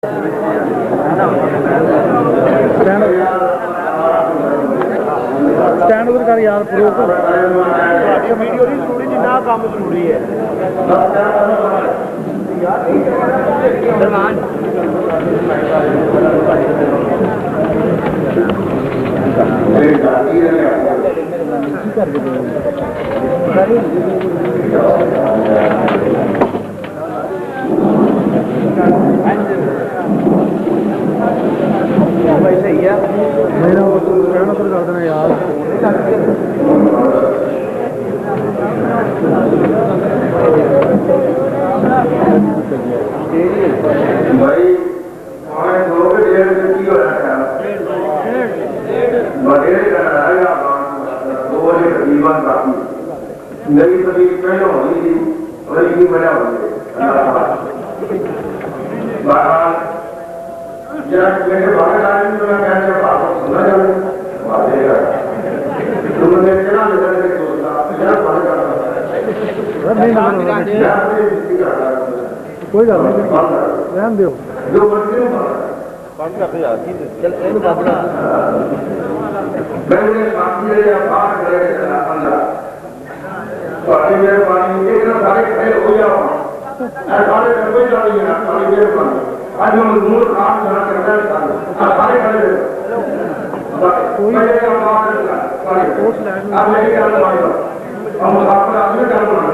Stand over کر یار proof video نہیں ضروری جنہ کام ضروری ہے صحیح ہے میرا سٹینڈ اوور کر دینا یار بھائی دو ڈیڑھ کی ہو رہا ہے دو بجے تقریباً کافی نئی تقریب پہلے ہونی تھی اور یہ بنا ہوئی بہرحال میرے باہر آئے تو میں کہتے ہیں آپ سننا چاہوں تم نے کہنا نظر کے دوستا بند کرنا کوئی گل نہیں رہن دیو جو مرضی بند کر دیا چل میں نے ساتھی باہر کرے اندر میرے پانی سارے کھڑے ہو جاؤ سارے کوئی جانی ہے ساری میرے پانی آج ہم مضمون کام کرنا کرتا ہے سارے کھڑے آپ میری گل مانو ہم مسافر آدمی گل بنا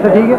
ٹھیک ہے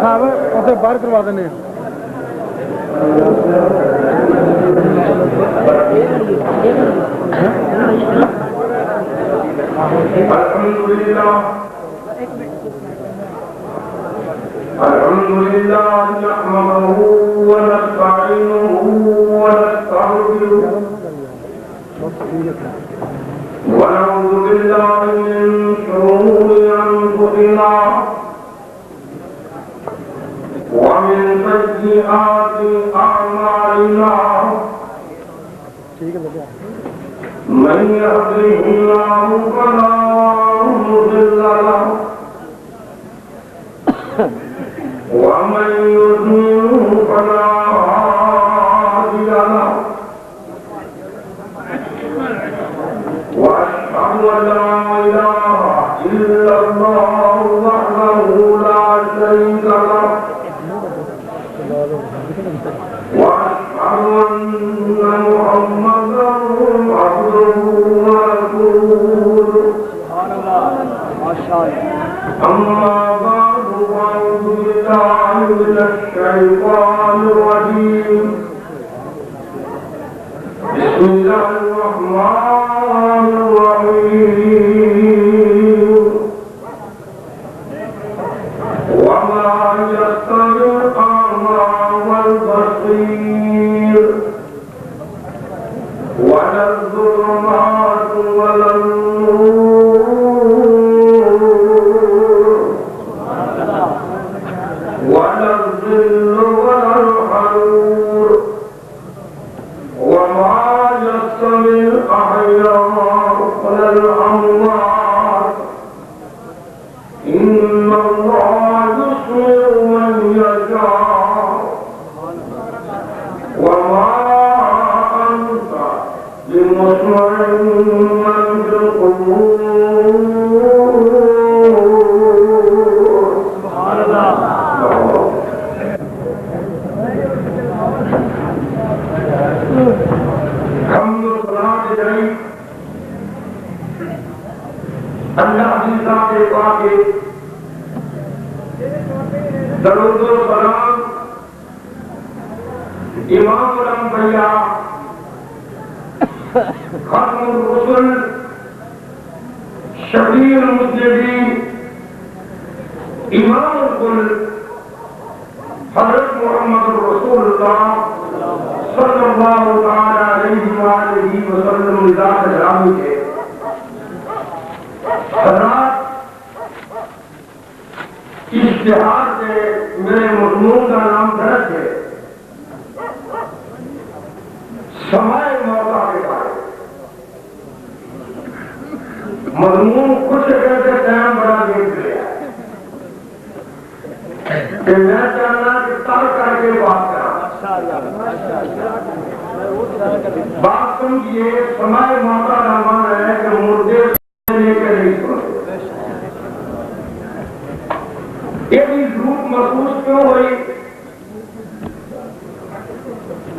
صاحب اسے باہر کروا دینے الحمد لله نحمده ونستعينه ونستغفره ونعوذ بالله من شرور انفسنا ومن سيئات اعمالنا من يهده الله فلا مضل له ومن يضلل فلا هادي له واشهد ان لا اله الا الله وحده لا شريك له واشهد ان محمدا عبده ورسوله اما بعد فاعوذ بالله من الشيطان الرجيم بسم الله الرحمن الرحيم وما يستوي الأعمى والبصير ولا الظلمات ولا النور ولا الظل ولا من في القبور سبحان اللہ حمد و ثنا جاری اللہ کی ذات پاک درود و سلام امام الانبیاء ختم الرسل شفیع المذنبین امام الکل حضرت محمد رسول اللہ صلی اللہ تعالی علیہ وآلہ وسلم ذات گرامی کے حضرات اشتہار سے میرے مضمون کا نام درج ہے سمائے موقع کے بارے مضمون کچھ کہتے ٹائم بڑا دیکھ لیا کہ میں چاہنا کہ تر کر کے بات کرا بات سمجھیے سمائے موقع کا مانا ہے کہ مردے لے کے نہیں سنتے یہ بھی ضرورت محسوس کیوں ہوئی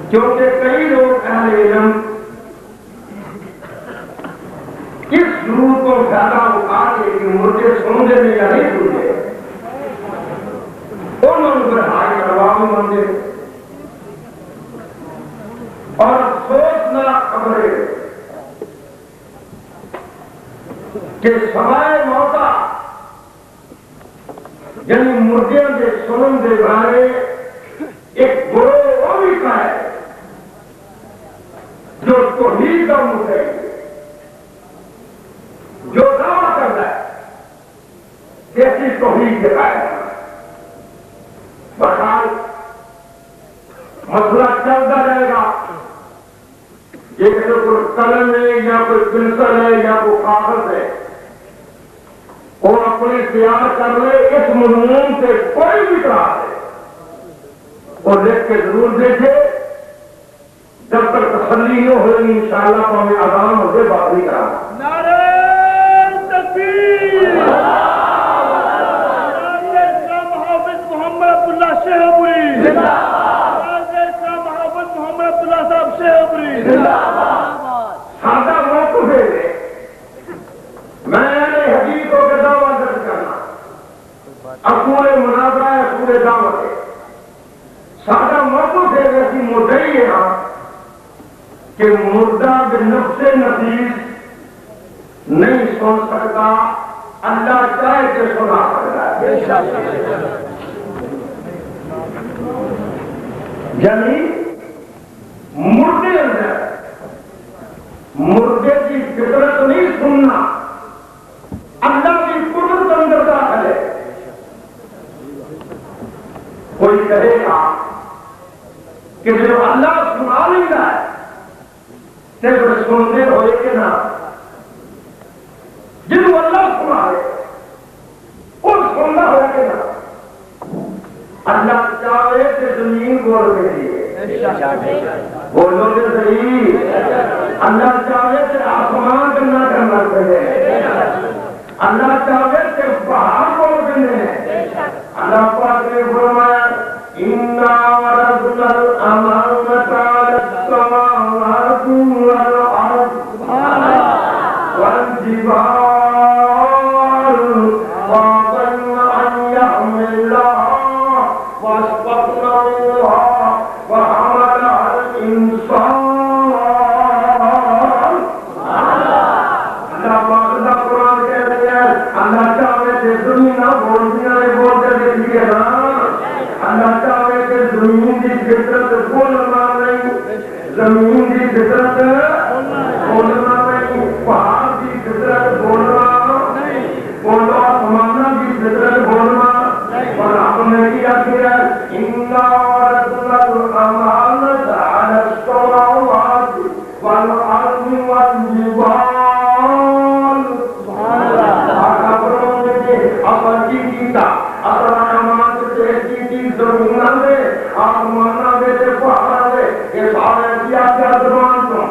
کیونکہ کئی لوگ اہل علم اس ضرورت کو زیادہ اٹھا کے کہ مردے سنتے میں یا نہیں سنتے انہوں نے بڑھائی کرواؤ مندر اور سوچنا خبریں کہ سوائے موقع یعنی مردیاں کے سنن کے بارے ایک گروہ وہ بھی کا ہے جو توحید کا مدعی جو دعویٰ کرتا ہے کیسی توحید کے قائل ہے بہرحال مسئلہ چلتا رہے گا یہ کہ کوئی قلم ہے یا کوئی پنسل ہے یا کوئی کاغذ ہے وہ اپنے تیار کر لے اس مضمون سے کوئی بھی کہا ہے وہ لکھ کے ضرور دیکھے جب تک تسلی نہ ہوگی انشاءاللہ تو ہمیں اذان ہوتے بات نہیں کرا نعرہ تکبیر محافظ محمد عبداللہ شیخ محافظ محمد عبداللہ صاحب شیخ سادہ موقف ہے میں نے حدیث کو کے دعویٰ درج کرنا اصول مناظرہ اصول دعوت ہے سادہ موقف ہے ویسی مدعی ہے کہ مردہ بنفس نفیس نہیں سن سکتا اللہ چاہے کہ سنا سکتا ہے یعنی مردے اندر مردے کی فطرت نہیں سننا اللہ کی قدرت اندر داخل ہے کوئی کہے گا کہ جو اللہ سنا نہیں رہا ہے صرف سنتے ہوئے کہ نہ جن کو اللہ سنا ہے وہ سننا ہوا کہ نہ اللہ چاہے کہ زمین بول رہی ہے بولو کہ صحیح اللہ چاہے کہ آسمان کرنا کرنا چاہیے اللہ چاہے کہ پہاڑ بول رہے ہیں اللہ پاک نے فرمایا اِنَّا وَرَدْنَا الْأَمَانَةَ عَلَى السَّمَاوَاتِ وَالْأَرْضِ وَالْجِبَالِ فَأَبَيْنَ أَن يَحْمِلْنَهَا وَأَشْفَقْنَ مِنْهَا وَحَمَلَهَا الْإِنسَانُ اللہ چاہے کہ زمین بولدیاں بولتے دیکھیے نا اللہ چاہے کہ زمین کی فطرت بولنا نہیں زمین کی فطرت بولنا نہیں پہاڑ کی فطرت بولنا بولو آسمانہ کی فطرت بولنا اور آپ نے کیا کیا اِنَّا وَرَدْنَا الْأَمَانَةَ عَلَى السَّمَاوَاتِ وَالْأَرْضِ وَالْجِبَالِ آسمانہ دے پہاڑا دے یہ سارے کیا زبان تو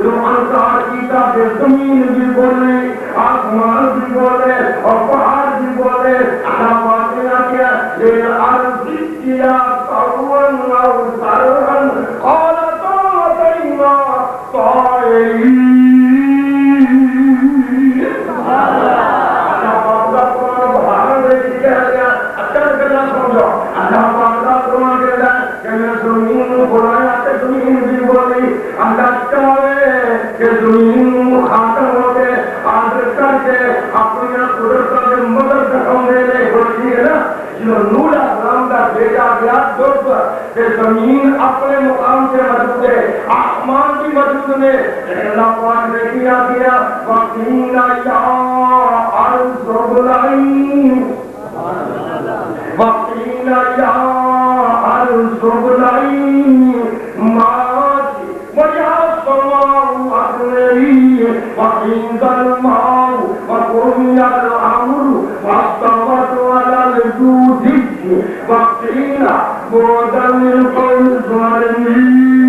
جو انکار کیتا کہ زمین بھی بولے آسمان بھی بولے اور پہاڑ بھی بولے اللہ پاک نے کیا یہ عرض کیا سرون او سرون قال طائعنا طائعين اللہ پاک کا قرآن بہار دے دیا گیا اچھا کرنا سمجھو اللہ پاک کا قرآن کہتا ہے کہ میں زمین بلایا کہ زمین بھی بولی اللہ چاہے کہ زمین خاتم ہو کے حاضر کر کے اپنی قدرت کے مدد دکھانے لے ہوتی ہے نا جو نور اسلام کا بھیجا گیا دور پر کہ زمین اپنے مقام سے موجود ہے آسمان بھی موجود ہے لیکن اللہ پاک نے کیا وَقِيلَ يَا أَرْضُ ابْلَعِي وَقِيلَ يَا أَرْضُ ابْلَعِي مَاءَكِ وَيَا سَمَاءُ أَقْلِعِي وَغِيضَ الْمَاءُ وَقُضِيَ الْأَمْرُ وَاسْتَوَتْ عَلَى الْجُودِ وَقِيلَ بُعْدًا لِلْقَوْمِ الظَّالِمِينَ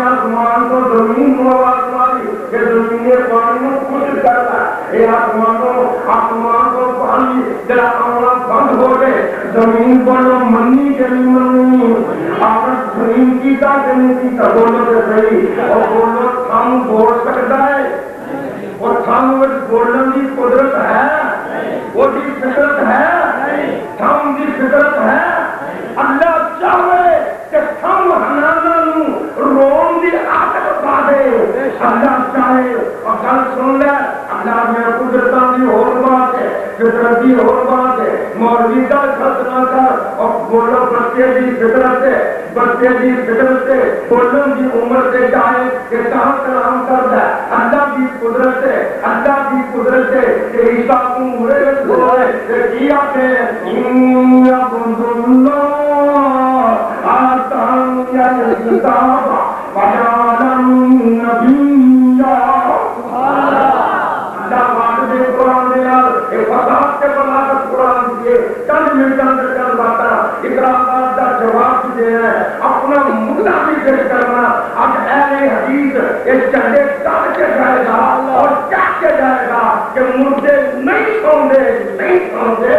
آسمان کو زمین کو آواز ماری کہ زمین پانی میں کچھ کرتا ہے آسمان کو پانی جرا آنا بند ہو گئے زمین پر منی چلی منی عورت زمین کی تا چلی کی تا بولو سے صحیح اور بولو تھم بول سکتا ہے اور تھم بولنے کی قدرت ہے وہ کی فطرت ہے تھم کی فطرت ہے اللہ چاہے کہ تھم ہنانا روم دی عادت پا دے اللہ چاہے اور گل سن لے اللہ میں قدرتاں دی اور بات ہے فطرت دی اور بات ہے مولوی کا خط نہ کر اور بولو بچے دی فطرت ہے بچے دی فطرت سے بولن دی عمر سے جائے کہ کہاں کلام کر دے اللہ کی قدرت ہے اللہ کی قدرت ہے کہ عیسیٰ کو مرے ہوئے کہ کیا کہ یا بند اللہ آتاں یا کتاب وجعلن نبیّا اللہ بات دے قرآن دے نال ایک فضاحت کے بلاغت قرآن دیے چند منٹوں سے چند باتاں اقرارات کا جواب دے رہے ہیں اپنا مدعا بھی پیش کرنا اب اہل حدیث اس جھنڈے تاڑ کے جائے گا اور کیا کے جائے گا کہ مردے نہیں سوندے نہیں سوندے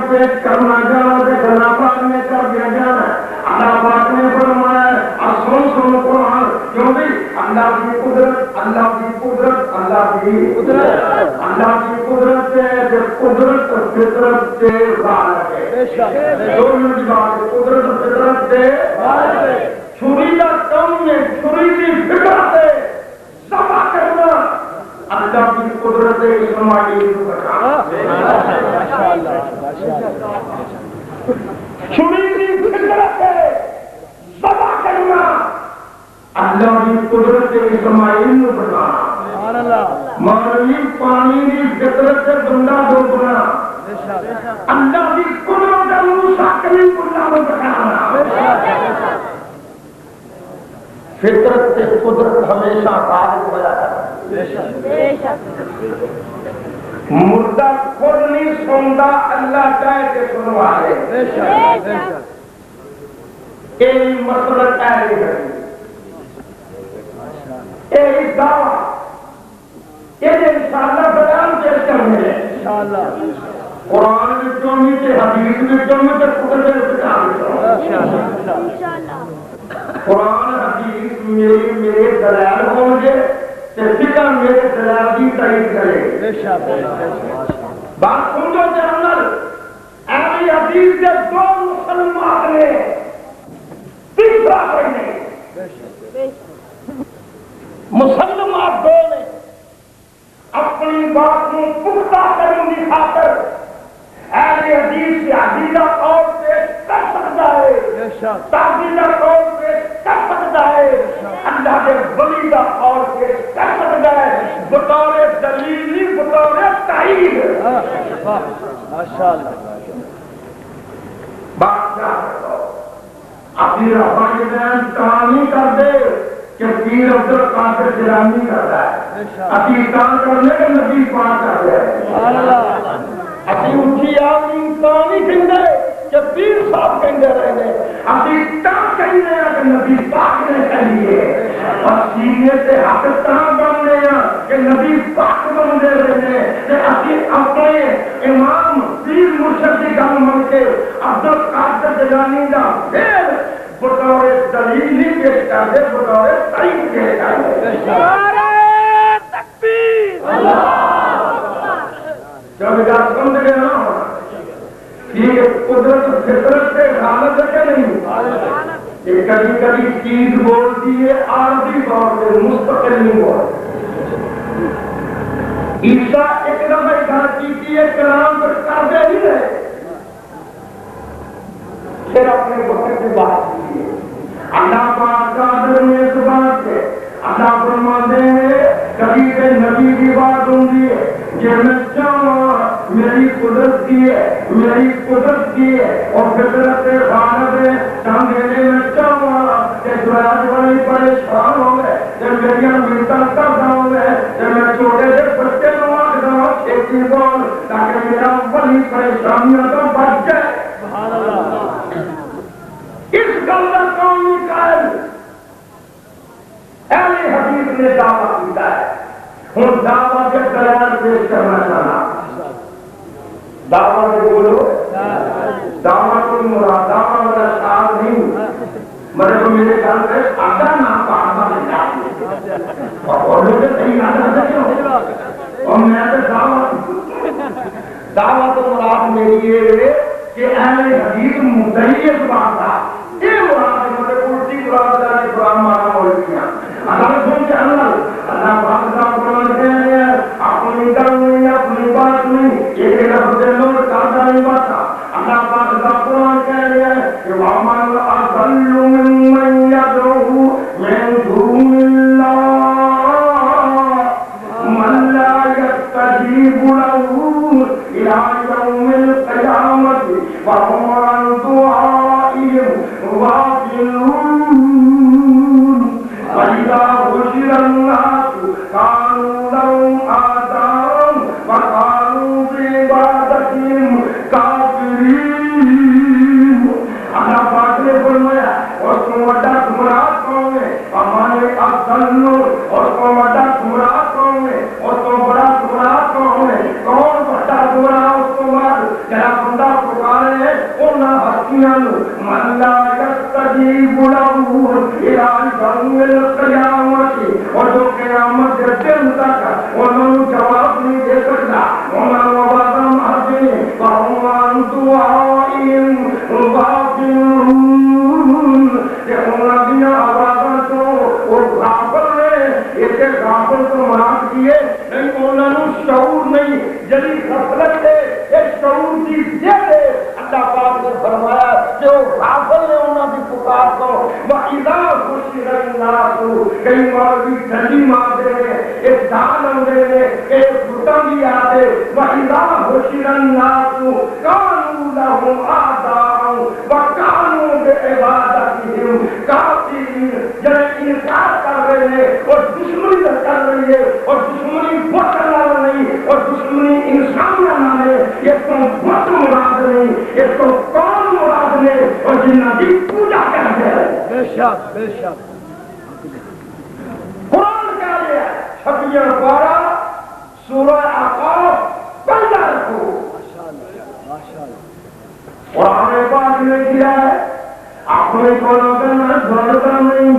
پیش کرنا جانا کرنا پاک نے کر دیا جانا اللہ پاک نے فرمایا سن سن قرآن کیوں بھی اللہ کی قدرت اللہ کی قدرت اللہ کی قدرت اللہ کی قدرت سے قدرت فطرت سے غالب ہے دونوں کی بات قدرت فطرت سے غالب ہے چھری کا کم میں چھری کی فطرت سے ذبح کرنا اللہ کی قدرت اسماعیل کو بچانا چھری کی فطرت سے ذبح کرنا اللہ کی قدرت اسماعیل کو بچانا مانوی پانی کی فطرت سے بندہ ڈوبنا اللہ کی قدرت موسیٰ کلیم اللہ کو بچانا فطرت سے قدرت ہمیشہ غالب ہو جاتا ہے مردہ خود نہیں سنتا اللہ چاہے کہ سنوا لے یہی مسئلہ چاہے گا یہی دعویٰ یہ انشاءاللہ بیان پیش کرنے ہیں قرآن وچوں بھی تے حدیث وچوں بھی تے قدرت کتاب قرآن حدیث میرے دلائل ہوں گے تے فقہ میرے دلائل کی تائید کرے بات سمجھو جنرل اہل حدیث کے دو مسلمان نے تیسرا کوئی نہیں مسلمان دو نے اپنی بات کو پختہ کرنے کی خاطر اہل حدیث سے عقیدہ قول پیش کر سکتا ہے تعقیدہ قول پیش اللہ کے ولی دا اور کے کر سکتا ہے بطور دلیل نہیں بطور تائید ماشاءاللہ بات کیا ہے اپنی رفائی دین کہانی کر دے کہ پیر عبد القادر جیلانی کرتا ہے اسی کام کرنے کے نبی پاک کر دے اسی اٹھی آمین کہانی کہندے کہ پیر صاحب کہندے رہنے اسی کام کہندے ہیں کہ نبی پاک نے کہیے اور سینے سے حق کہاں بننے ہیں کہ نبی پاک بندے رہنے کہ اسی اپنے امام پیر مرشد کی گل من کے عبد القادر جیلانی دا پھر بطور دلیل نہیں پیش کر دے بطور تائید پیش کر دے نعرہ تکبیر جب جا سمجھ گئے نا کہ قدرت فطرت سے غالب ہے کہ نہیں کہ کبھی کبھی چیز بولتی ہے عارضی طور پہ مستقل نہیں بولتی عیسیٰ ایک دفعہ گھر کی کلام پر کر دے نہیں رہے پھر اپنے وقت کی بات کی اللہ پاک کا ادب میں اس بات سے اللہ فرماتے ہیں کبھی کہ نبی کی بات ہوں گی کہ میں چاہوں میری قدرت کی ہے میری قدرت کی ہے اور فطرت غالب ہے چاندینے میں چاہوں کہ دراز بڑی پریشان ہو گئے جب میری ملتا کرتا ہو گئے جب میں چھوٹے سے بچے کو آگ دوں کھیتی بول تاکہ میرا بڑی پریشانیاں تو بچ جائے اس گلہ قومی قائل اہل حدیث نے دعویٰ کیتا ہے ہوں دعویٰ کے دلائل پیش کرنا چاہنا دعویٰ کے بولو دعویٰ کوئی مراد دعویٰ والا شعار نہیں میرے کو میرے گھر پہ آدھا نام کا آدھا مل جاتی اور لوگ صحیح آدھا سے اور میں دعویٰ تو مراد میری ہے کہ اہل حدیث مدعی اس بات تھا یہ مراد ہے مجھے الٹی مراد ہے قرآن مانا ہوئی اللہ سن کے اللہ پاک کا قرآن کہہ رہے ہیں اپنی دل نہیں اپنی بات نہیں یہ لفظ لوگ کہتا نہیں پاتا اللہ پاک کا قرآن کہہ رہے ہیں کہ وَمَنْ أَضَلُّ مِمَّنْ يَدْعُو مِن دُونِ اللَّهِ مَن لَّا يَسْتَجِيبُ لَهُ إِلَىٰ يَوْمِ الْقِيَامَةِ وَهُمْ عَن دُعَائِهِمْ غَافِلُونَ وَإِذَا حُشِرَ النَّاسُ كَانُوا لَهُمْ أَعْدَاءً وَكَانُوا بِعِبَادَتِهِمْ كَافِرِينَ اللہ پاک نے فرمایا اور کو بڑا گمراہ کون ہے ہمارے اصل اور کو بڑا گمراہ کون ہے اور کو بڑا گمراہ کون ہے کون بڑا گمراہ اس کو بعد جہاں بندہ پکارے ہے انہاں ہستیاں من لا یستجیب لہ الی یوم القیامت اور جو قیامت کے دن تک انہوں جواب نہیں دے سکتا انہوں وعدہ مہدی وہم عن دعائہم غافلون کہ انہوں دیا آوازہ تو وہ غافل ہے اسے غافل کو مراد کیے نہیں انہوں شعور نہیں جلی غفلت ہے یہ شعور کی زیادہ ہے اللہ پاک نے فرمایا کہ وہ غافل ہے انہوں کی پکار کو وَإِذَا حُشِرَ النَّاسُ کئی مولوی جھلی مارتے ہیں ایک دان اندے ہیں ایک بھٹن بھی آتے وَإِذَا حُشِرَ النَّاسُ كَانُوا لَهُمْ أَعْدَاءً وَكَانُوا بِعِبَادَتِهِمْ كَافِرِينَ جنہیں انکار کر رہے ہیں اور دشمنی کر رہی ہے اور دشمنی بت اللہ نہیں اور دشمنی انسان نہ لے یہ تو بت مراد نہیں یہ تو کون مراد نہیں اور جنہ کی پوجا کرتے ہیں بے شک بے شک قرآن کہہ رہے ہیں 26 پارہ سورہ اعقاف پہلا رکھو قرآن پاک نے کیا ہے اپنے کو کرنا دھڑکا نہیں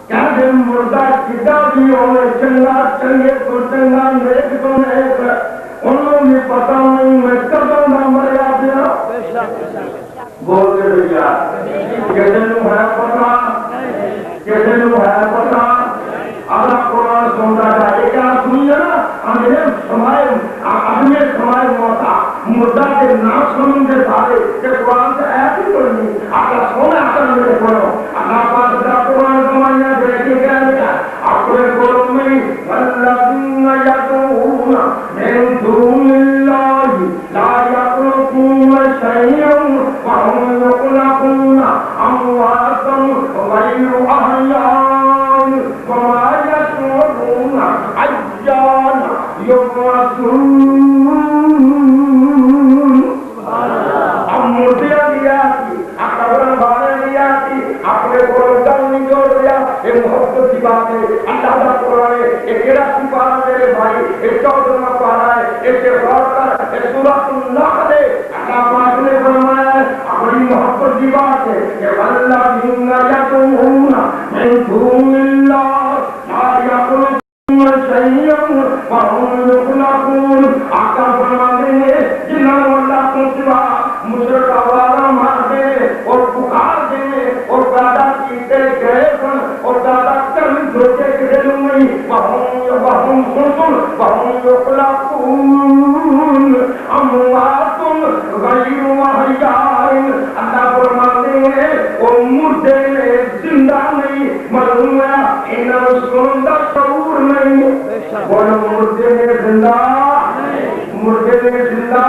کہتے مردہ کتا بھی ہوئے چنگا چنگے کو چنگا نیک کو نیک انہوں نے پتا نہیں میں کبھا نہ مریا دیا بول دے بھیا کہتے نو ہے پتا کہتے نو ہے پتا اللہ قرآن سنتا ہے ایک آپ سنیے نا اپنے سمائے موتا مردہ کے نام سنوں کے سارے کہ قرآن سے ایسی پڑھنی اللہ سونا کر میرے پڑھو اللہ پاک کا قرآن سمائیاں دیکھیں کہہ رہا غير أحياء وما يشعرون أيان يبعثون ہم مردیاں دیا تھی اکبران بھانے دیا تھی اپنے قرآن نہیں جوڑ دیا یہ محبت کی بات ہے اللہ کا قرآن ہے یہ کیڑا سی پارا میرے بھائی یہ 14واں پارا ہے اسے غور کر یہ سورۃ النحل ہے اللہ پاک نے فرمایا ہے بڑی محبت کی بات ہے کہ والذین یدعون من دون اللہ لا یخلقون شیئا وهم یخلقون آقا فرماتے ہیں جنہوں اللہ کو سوا مشرک آوارہ مار دے اور پکار دے اور پیدا کیتے گئے سن اور پیدا کر دھوکے گئے نہیں وہم سن وہم یخلقون اموات غیر احیاء اللہ فرماتے ہیں وہ مردے زندہ نہیں معلوم ہے انہوں سنندہ شعور نہیں وہ مردے زندہ مردے زندہ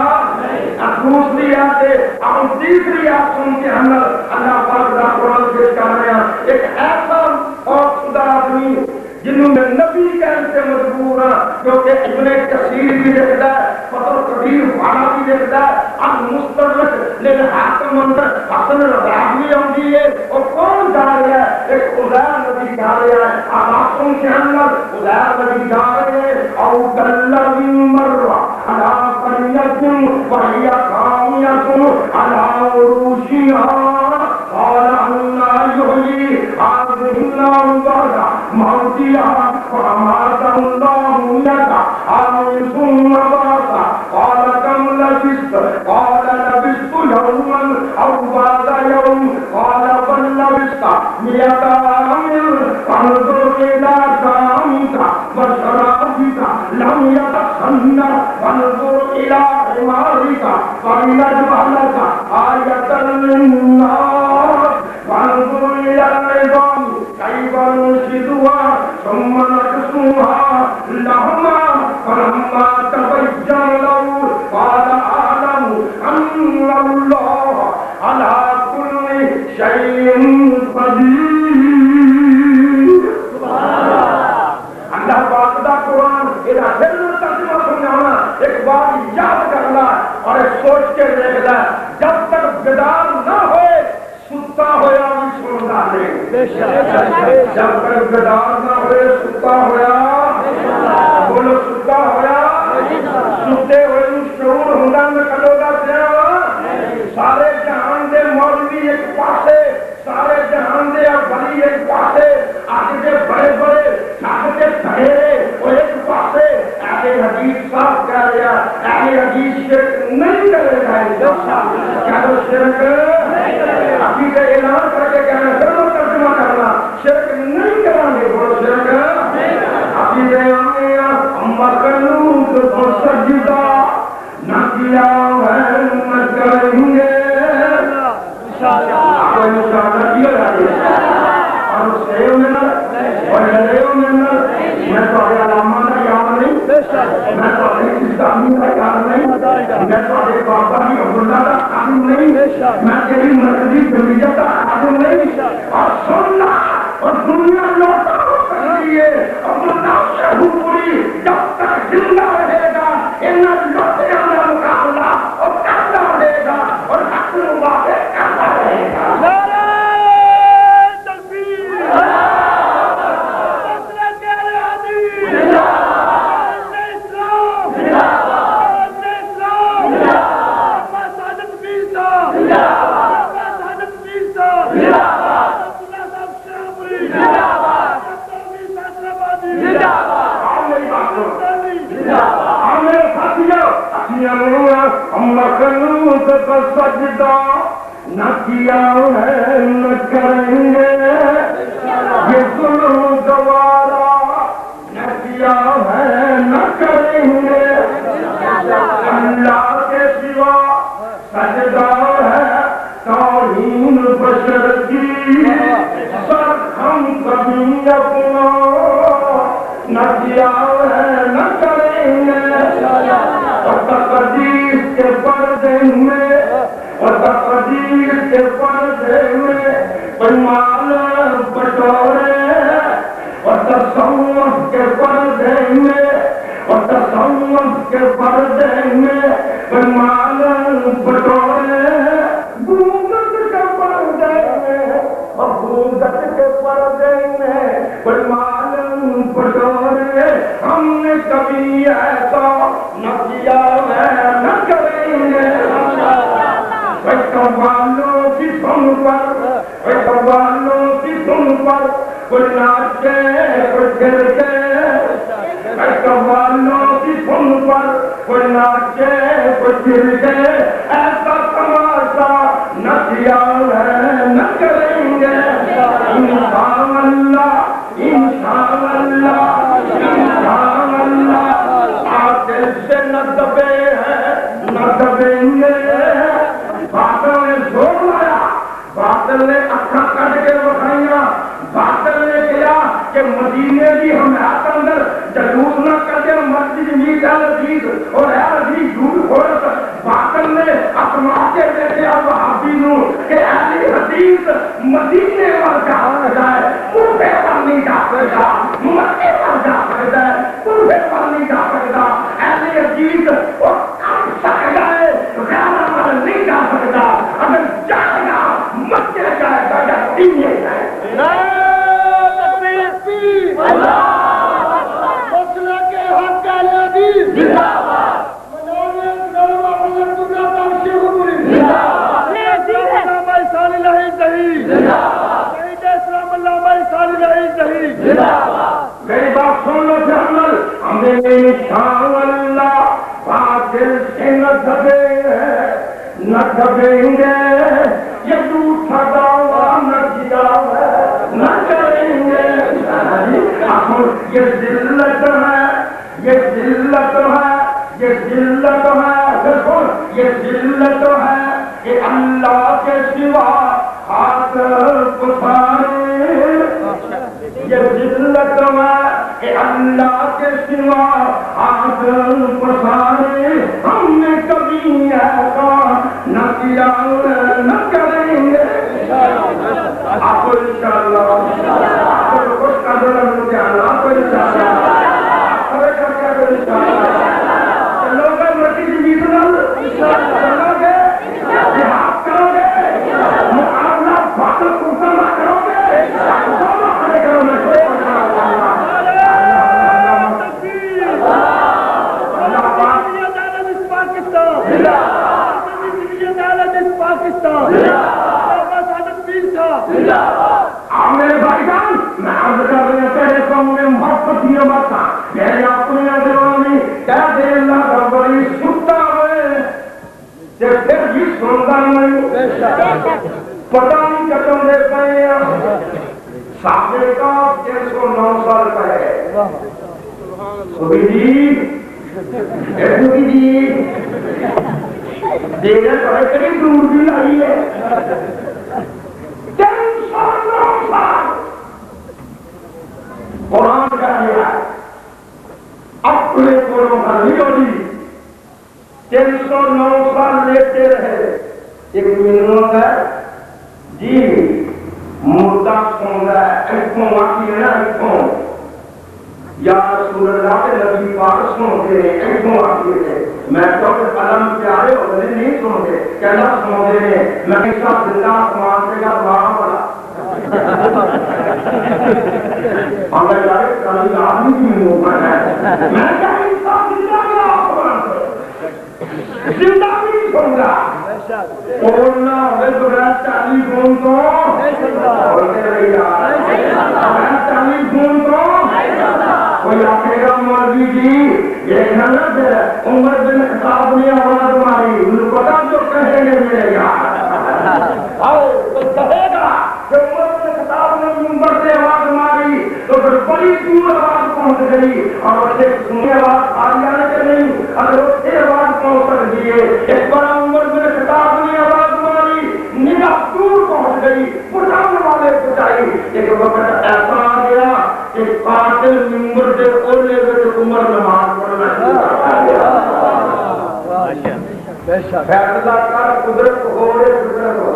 دوسری آتے ہم تیسری آت سنتے ہیں اللہ پاک دا قرآن پیش کر رہے ہیں ایک ایسا اور خدا آدمی جنہوں میں نبی کہنے سے مجبور ہیں کیونکہ ابن کثیر بھی دیکھتا ہے فتح قدیر والا بھی دیکھتا ہے المستدرک للحاکم اندر حسن الرحمی ہوتی ہے اور کون جا رہا ہے ایک عزیر نبی جا رہا ہے آباسوں کے اندر عزیر نبی جا رہے ہیں او دلوی مرہ علا قریت وحی قامیت علا عروشیہا قال انا یحیی هذه الارض موتها واماته الله مئة عام ثم بعث قال كم لبثت قال لبثت يوما او بعض يوم قال بل لبثت 100 عام فانظر الى طعامك وشرابك لم يتسنى فانظر الى حمارك ولنجعلك آية للناس فانظر الى العظام كيف ننشدها ثم نكسوها لحما فلما تبين له قال أعلم أن الله على كل شيء قدير. اللہ پاک دا قرآن ایدہ دل میں ترجمہ سنانا ایک بات یاد کرنا اور ایک سوچ کے دیکھنا جب تک بیدار نہ ہوئے ستا ہویا بھی سننا نہیں جب تک بیدار نہ ہوئے ستا ہویا بولو ستا ہویا ستے ہوئے شعور ہوندا میں کلو دا دیا سارے جہان دے مولوی ایک پاسے سارے جہان دے ولی ایک پاسے آج کے بڑے بڑے آج کے سہیرے وہ ایک پاسے اہل حدیث صاحب کہہ رہا اہل حدیث شرک نہیں کرے گا کیا وہ شرک ابھی کا اعلان کر کے کہنا ضرور ترجمہ کرنا شرک نہیں کرانگے بولو شرک ابھی کے آنے اما کرنوں تو سجدہ نہ کیا ہے نہ کریں گے آپ کو مشاہدہ کیا جائے اور سیو میں نہ اور لڑیو میں نہ میں تو آگے علامہ کا یاد نہیں میں تو آگے اسلامی کا یاد نہیں میں تو آگے بابا کی عبداللہ کا خادم نہیں میں تیری مرکزی جمعیت کا خادم نہیں اور سننا اور دنیا لوٹا ہو سکتی ہے عبداللہ شہو پوری جب تک زندہ رہے گا ان لوٹے اندر مقابلہ اور کرتا رہے گا اور حق مباحث کرتا رہے گا سجدہ نہ کیا ہے نہ کریں گے یہ ظلم دوارا نہ کیا ہے نہ کریں گے اللہ کے سوا سجدہ ہے توہین بشر کی سر ہم کبھی اپنا نہ کیا ہے نہ کریں گے اور تقدیر کے پردے میں اور تقدیر کے پردے میں کوئی مال بٹورے اور تصوف کے پردے میں اور تصوف کے پردے میں مال بٹورے گونگت کے پردے میں اور گونگت کے پردے میں مال بٹورے ہم نے کبھی ایسا نہ کیا ہے نہ کریں گے والوں کی سن پر والوں کی سن پر کوئی ناچے کوئی گرتے والوں کی سن پر کوئی ناچے کوئی گرتے ایسا تماشا نہ کیا ہے نہ کریں گے انشاء اللہ انشاء اللہ انشاء اللہ آتے سے نہ دبے ہیں نہ دبیں گے باطل نے زور لایا باطل نے اکھا کٹ کے بکھائیاں باطل نے کیا کہ مدینے کی حمایت اندر جلوس نہ کر دے مسجد میٹ عزیز اور اے عزیز جھوٹ کھولت باطل نے اپنا کے دیتے اب وہابی نو کہ اہل حدیث مدینے پر جا جائے کوفے پر نہیں جا سکتا مکے پر جا سکتا ہے کوفے پر نہیں جا سکتا اہل حدیث اور کم سکتا ہے غیرہ پر نہیں جا سکتا اگر جائے گا مکے جائے گا یا دینی جائے میری بات سن لو جنرل ہمیں انشاء اللہ باطل سے نہ دبیں گے یہ جھوٹا دعویٰ نہ کیا نہ کریں گے یہ ذلت ہے یہ ذلت ہے یہ ذلت ہے دیکھو یہ ذلت ہے کہ اللہ کے سوا ہاتھ پسارے یہ ذلت ہے کہ اللہ کے سوا ہاتھ پسارے ہم نے کبھی ایسا نہ کیا نہ کریں گے آپ کو انشاءاللہ آپ کو خوش کر دے مجھے اللہ کو انشاءاللہ کھڑے کر کے انشاءاللہ چلو گے مسجد میٹنل چلو گے جہاد کرو گے مقابلہ باطل کو نہ کرو گے دونوں کھڑے کرو میں میرے بھائی جان میں عرض کر رہے پہلے قوم میں محبت ہی مت میرے اپنے دلوں میں کیا دے اللہ کا بڑی سنتا ہوئے پھر بھی سنتا نہیں پتہ نہیں کتوں دے پائے صحابے کا 309 سال کا ہے سبھی جی دیگر پڑھے کری دور بھی لائی ہے 309 سال قرآن کا لیا اپنے قرآن کا نہیں ہوتی 309 سال لیتے رہے ایک منٹ ہے جی مردہ سن رہا ہے ایکوں واقعی ہے نا ایکوں یا رسول اللہ کے نبی پاک سنتے ہیں ایکوں واقعی ہے میں تو قلم پیارے ہوتے نہیں سنتے کہنا سنتے ہیں میں ایسا زندہ آسمان سے کا دعا پڑا ہمیں جائے کل آدمی کی منہ پر ہے میں کہا ایسا زندہ کا آسمان سے زندہ بھی سن رہا بولنا ہوئے تو رات چالی فون کو بولتے رہی رات چالی فون کو کوئی آکے گا مرضی جی یہ غلط ہے عمر بن خطاب نے آواز ماری انہوں پتا جو کہیں گے میرے یہاں آؤ تو کہے گا کہ عمر بن خطاب نے منبر سے آواز ماری تو پھر بڑی دور آواز پہنچ گئی اور اسے سنی آواز آ جانے کے نہیں اگر اسے آواز پہنچ سکتی ہے ایک بڑا عمر بن خطاب نے آواز ماری نگاہ دور پہنچ گئی بچانے والے بچائی ایک وقت ایسا آ گیا کہ قاتل منبر سے اولے وچ عمر نماز پڑھنا فیصلہ کر قدرت ہو قدرت ہو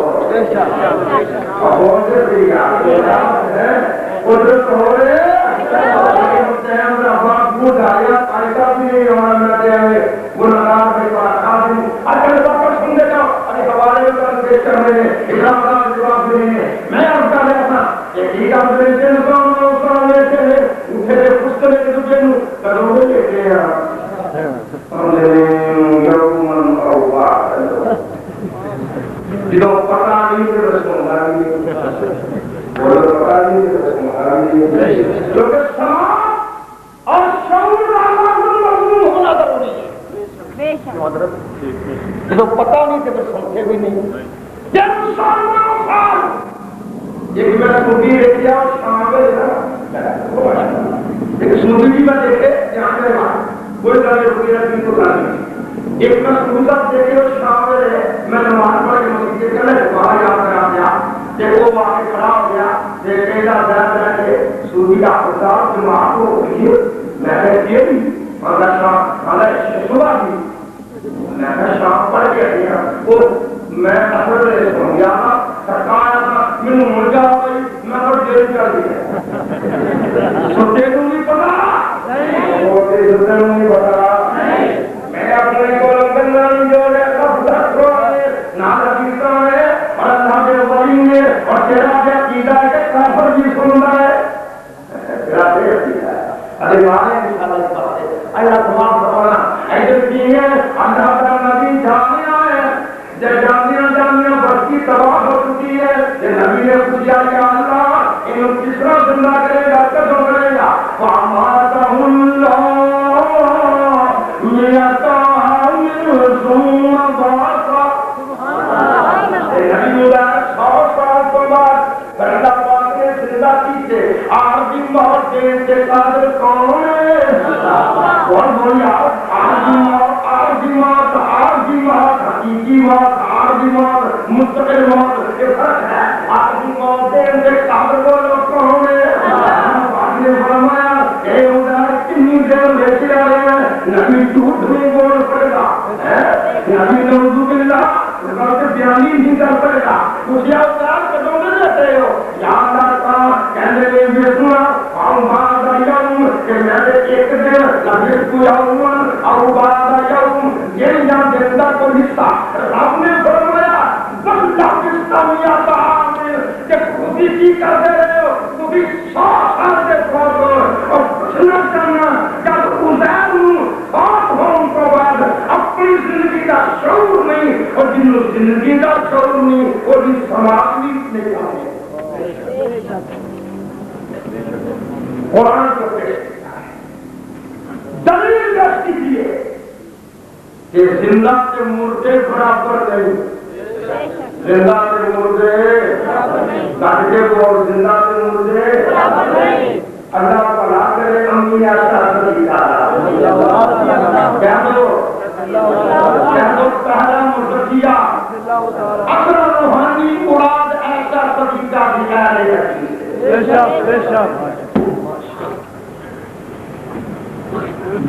اندر دل سامنے سامنے کے پھر پستنے کے دوسرے کرو گے لیتے ہیں یومن اوباد جدو پتا نہیں کہ رسول اللہ بولو پتا نہیں کہ رسول اللہ کیونکہ سماج اور شعور مضمون ہونا ضروری ہے جدو پتا نہیں کہ سمجھے بھی نہیں ایک میں سنگی دیکھ جاؤ شامل ایک سنگی بھی میں دیکھے جہاں پہ کوئی طرح رکی رکھی تو نہیں ایک میں سنگت دیکھے اور شامل ہے میں نماز پڑھ کے مسجد کے چلے باہر آ گیا کہ وہ وہاں کھڑا ہو گیا دیکھے گا بیٹھ کے سنگی کا پرسار جماعت کو کیے میں نے کیے بھی اور صبح بھی میں نے شام پڑھ کے دیا وہ میں اثر سن گیا تھا سرکایا تھا میں مرجا ہوئی میں اور دیر کر دیا سوچے تم نہیں پتا نہیں پتا میں اپنے کو لندن جو ہے نہ لگیتا ہے اور اللہ کے ولی ہے اور تیرا کیا عقیدہ ہے کہ کافر بھی سننا ہے تیرا دیر کیا ہے ارے مانے بھی اللہ تمام فرمانا ایسے کی ہے اللہ کا نبی جامعہ ہے جب جامعہ بستی تباہ ہو چکی ہے کہ نبی نے پوچھا کہ اللہ ان کس طرح زندہ کرے گا کیسے کرے گا فَأَمَاتَهُ اللَّهُ مِئَةَ عَامٍ ثُمَّ بَعَثَهُ نبی مبارک 100 سال کے بعد اللہ پاک نے زندہ کیے عارضی موت دینے کے قادر کون ہے کون بولیا عارضی موت حقیقی موت عارضی موت مستقل موت یہ فرق ہے عارضی موت دینے کے قادر کون ہے پاک نے فرمایا اے خدا کتنی دیر لیتے آ رہے ہیں نبی جھوٹ نہیں بول پڑے گا نبی نعوذ باللہ بیانی نہیں کر پڑے گا مجھے اوتار کٹوں میں رہتے ہو یاد آتا کہنے میں یہ سنا آؤں بعد آیاؤں کہ میں نے ایک دن لگے کو آؤں آؤں بعد آیاؤں یہ یہاں زندہ کو حصہ رب نے فرمایا بندہ قصہ میں آتا آمین کہ خودی کی کرتے رہے ہو تو بھی 100 سال سے فوت ہو اور پچھنا کرنا جب ازیر ہوں فوت ہوں کو بعد اپنی زندگی کا شعور نہیں اور جن زندگی کا شعور نہیں وہ بھی سماج نہیں آتے قرآن کو پیش کیا ہے دلیل رکھ دیجیے کہ زندہ کے مردے برابر نہیں زندہ کے مردے کٹ کے بول زندہ کے مردے اللہ بلا کرے امی ایسا کیا دو پہلا مرتضیہ اصل روحانی مراد ایسا طریقہ دیا ہے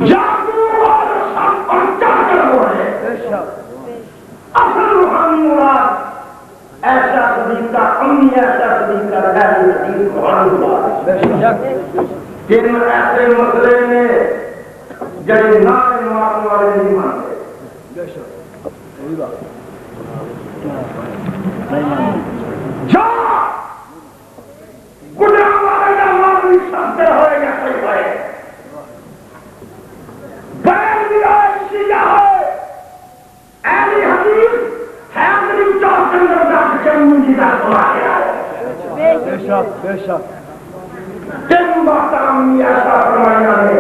جادو اور سب اور چاکر ہو رہے اصل روحانی مراد ایسا طریقہ امی ایسا طریقہ ہے روحانی مراد جن ایسے مسئلے میں جڑے نام مارنے والے نہیں مانتے جو گناہ والے مانوی سمجھے ہوئے یا صحیح ہوئے بین بھی ہوئے شیعہ ہوئے اہلی حدیث ہے اندری چوک اندر داشت کے منجی کا سنا کے آئے بے شک جن محترم ایسا فرمایا ہے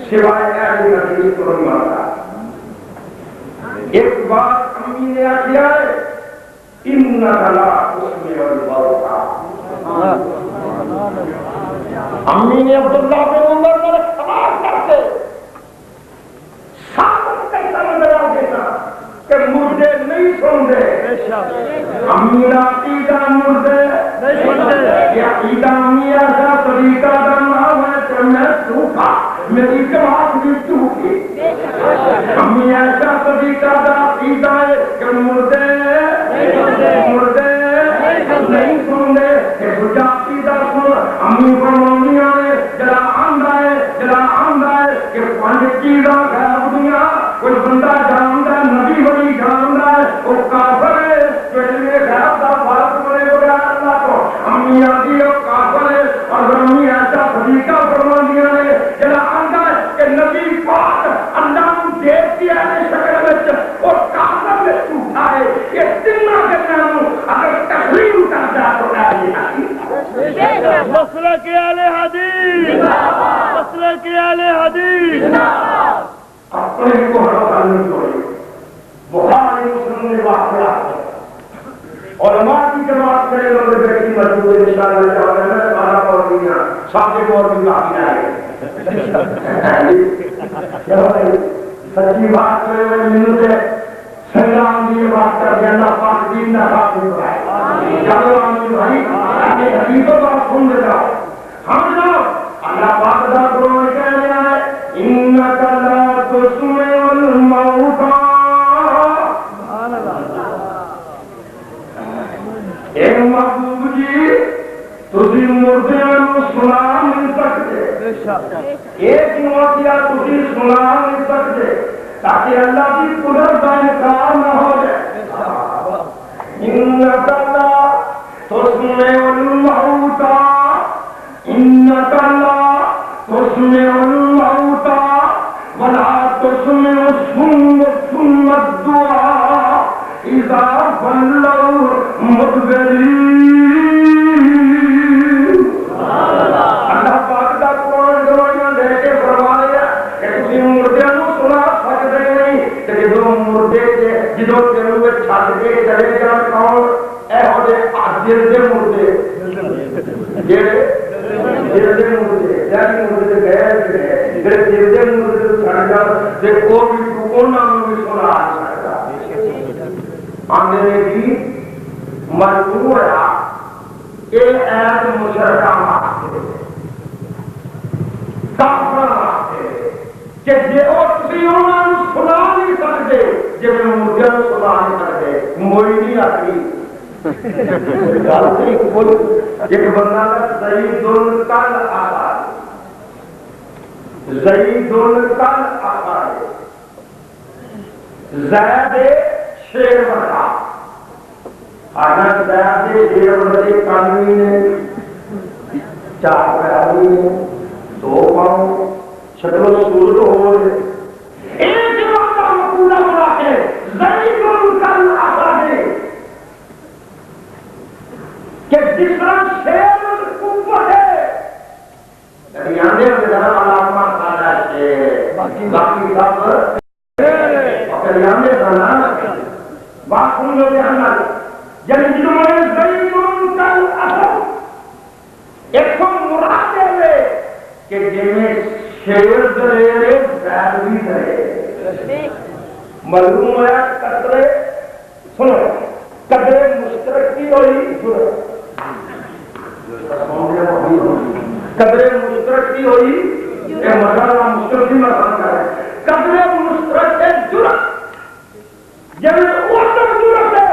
سوائے اہلی حدیث کو نہیں مانتا ایک بات امی نے کیا ہے اِنَّكَ لَا تُسْمِعُ الْمَوْتَىٰ امی نے عبداللہ بن عمر میں خبر کرتے ثابت کیسا نظر آ دینا کہ مردے نہیں سن دے امی نے عقیدہ مردے نہیں سن دے یہ عقیدہ امی ایسا طریقہ کا نام ہے کہ میں سوکھا میری جماعت بھی چوکی امی ایسا طریقہ کا عقیدہ ہے کہ مردے نہیں سن دے کہ بجا عقیدہ سن امی فرمانی آئے جلا آندہ ہے کہ پانچ چیزاں غیر دنیا کوئی بندہ جانتا ہے نبی ولی جانتا ہے وہ کافر ہے جو علم غیب کا فرق بنے بغیر اللہ کو امی آدھی وہ کافر ہے مسلک اہل حدیث، مسلک اہل حدیث، اپنے کو ہڑا نہیں چھوڑی بخاری مسلم نے واقعہ علماء کی جماعت کرے لوگ بیٹھی مجبور انشاءاللہ چاہتے ہیں میں سارا پور دیا ساتھ اور بھی کافی آئے سچی بات کرے ہوئے منو سے سنگرام دیئے بات کر دیا اللہ پاک دین نہ خاک نہیں پائے چلو آمین بھائی اپنے حقیقت بات سن دے جاؤ ہم جاؤ اللہ پاک دا قرآن کہہ رہا ہے انکا لا تسمع الموتى ایک محبوب جی تسی مردیاں نو سنا نہیں سکتے ایک موتیا تسی سنا نہیں سکتے تاکہ اللہ کی قدرت کا انکار نہ ہو جائے انکا لا تسمع الموتى انکا لا تسمع الموتى ولا تسمع الصم الدعاء اذا ولوا مدبرين اللہ پاک دا قرآن گواہیاں دے کے فرمایا کہ تسی مردیاں نو سنا سکتے نہیں تے جدوں مردے جدوں تینوں وچ چھڈ کے چلے جان کون اے ہو دے دل دے مردے جڑے دل دے مردے یعنی مردے غیر جڑے دل دے مردے چھڈ جان تے او بھی انہاں نوں بھی سنا سکدا آندے بھی مجبور ہے یہ ایت مشرکہ واسطے کافر واسطے کہ جے او تسی انہاں نوں سنا نہیں سکدے جے مردیاں نوں سنا نہیں سکدے موئی نہیں آتی ایک بندہ زید الکل آباد زید الکل آباد زید شیر بڑا آنا زید شیر بڑے کانوی نے چار پیاری نے دو پاؤں شکل و صورت ہو رہے ایک وقت پورا بڑا ہے زید الکل آباد کہ جس طرح شیر قوت ہے یعنی ذرا علامہ سارا ہے باقی سب یعنی ذرا بات سن لو دھیان یعنی جنہوں نے زید الکل اصل ایک تو مراد ہے کہ جن میں شیر دریرے زید بھی دریرے معلوم ہے قدرے سنو قدرے مشترک کی ہوئی ضرورت قدرے مشترک کی ہوئی یہ مسئلہ مشترک میں سمجھا ہے قدرے مشترک ہے جرت جب اوٹر جرت ہے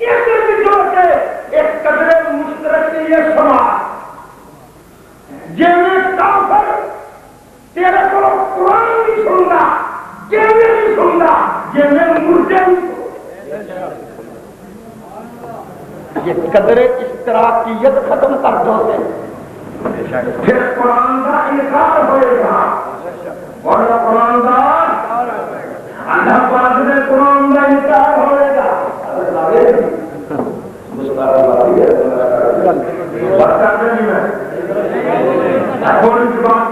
ایک بھی جرت ہے ایک قدرے مشترک کی یہ سماج جب کافر تیرے کو قرآن نہیں سنگا جب نہیں سنگا جب مردے نہیں یہ قدر اشتراکیت ختم کر دو سے پھر قرآن کا انکار ہوئے گا اور قرآن کا اللہ پاک نے قرآن کا انکار ہوئے گا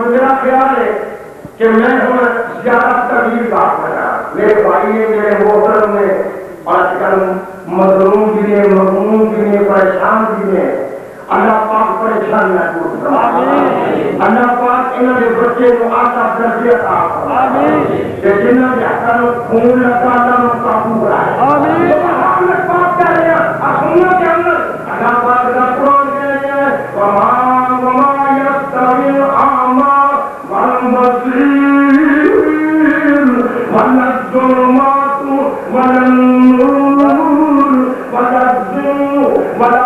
میرا خیال ہے کہ میں زیادہ تبدیل بات کر رہا میرے بھائی نے میرے محترم نے آج کل مظلوم بھی نے مغموم بھی نے پریشان بھی نے اللہ پاک پریشان نہ دور کرے اللہ پاک انہوں نے بچے کو آتا درجے عطا فرمائے کہ جنہوں نے حقاً خون لگا اللہ قابو کرائے سبحان اللہ پاک کہہ رہے ہیں سننا کے اندر اللہ پاک کا قرآن کہہ رہے ہیں وما یستوی الاعمی والبصیر ولا الظلمات ولا النور ولا الظل ولا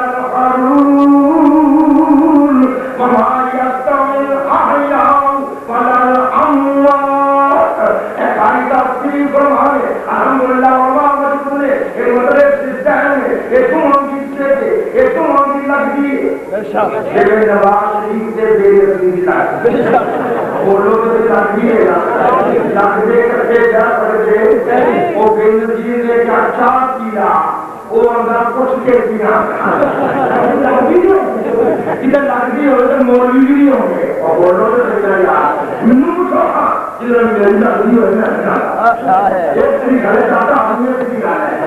الحرور وما يستوي الأحياء ولا الأموات ایک تفسیر فرمائے الحمدللہ وما مجبورے ایک مطلب سجدہ میں ایک تو ہم کی ایک تو ہم کی لگتی ہے یہ نواز شریف سے بے نصیب ہے بولو تو لگتی ہے لگتے کرتے جا سکتے وہ بے نصیب نے اچھا کیا وہ اندر کچھ کے پینا ادھر لگتی ہو تو مولوی بھی نہیں ہوں گے اور بولو تو صحیح یار مینو پوچھو ادھر میری لگتی ہو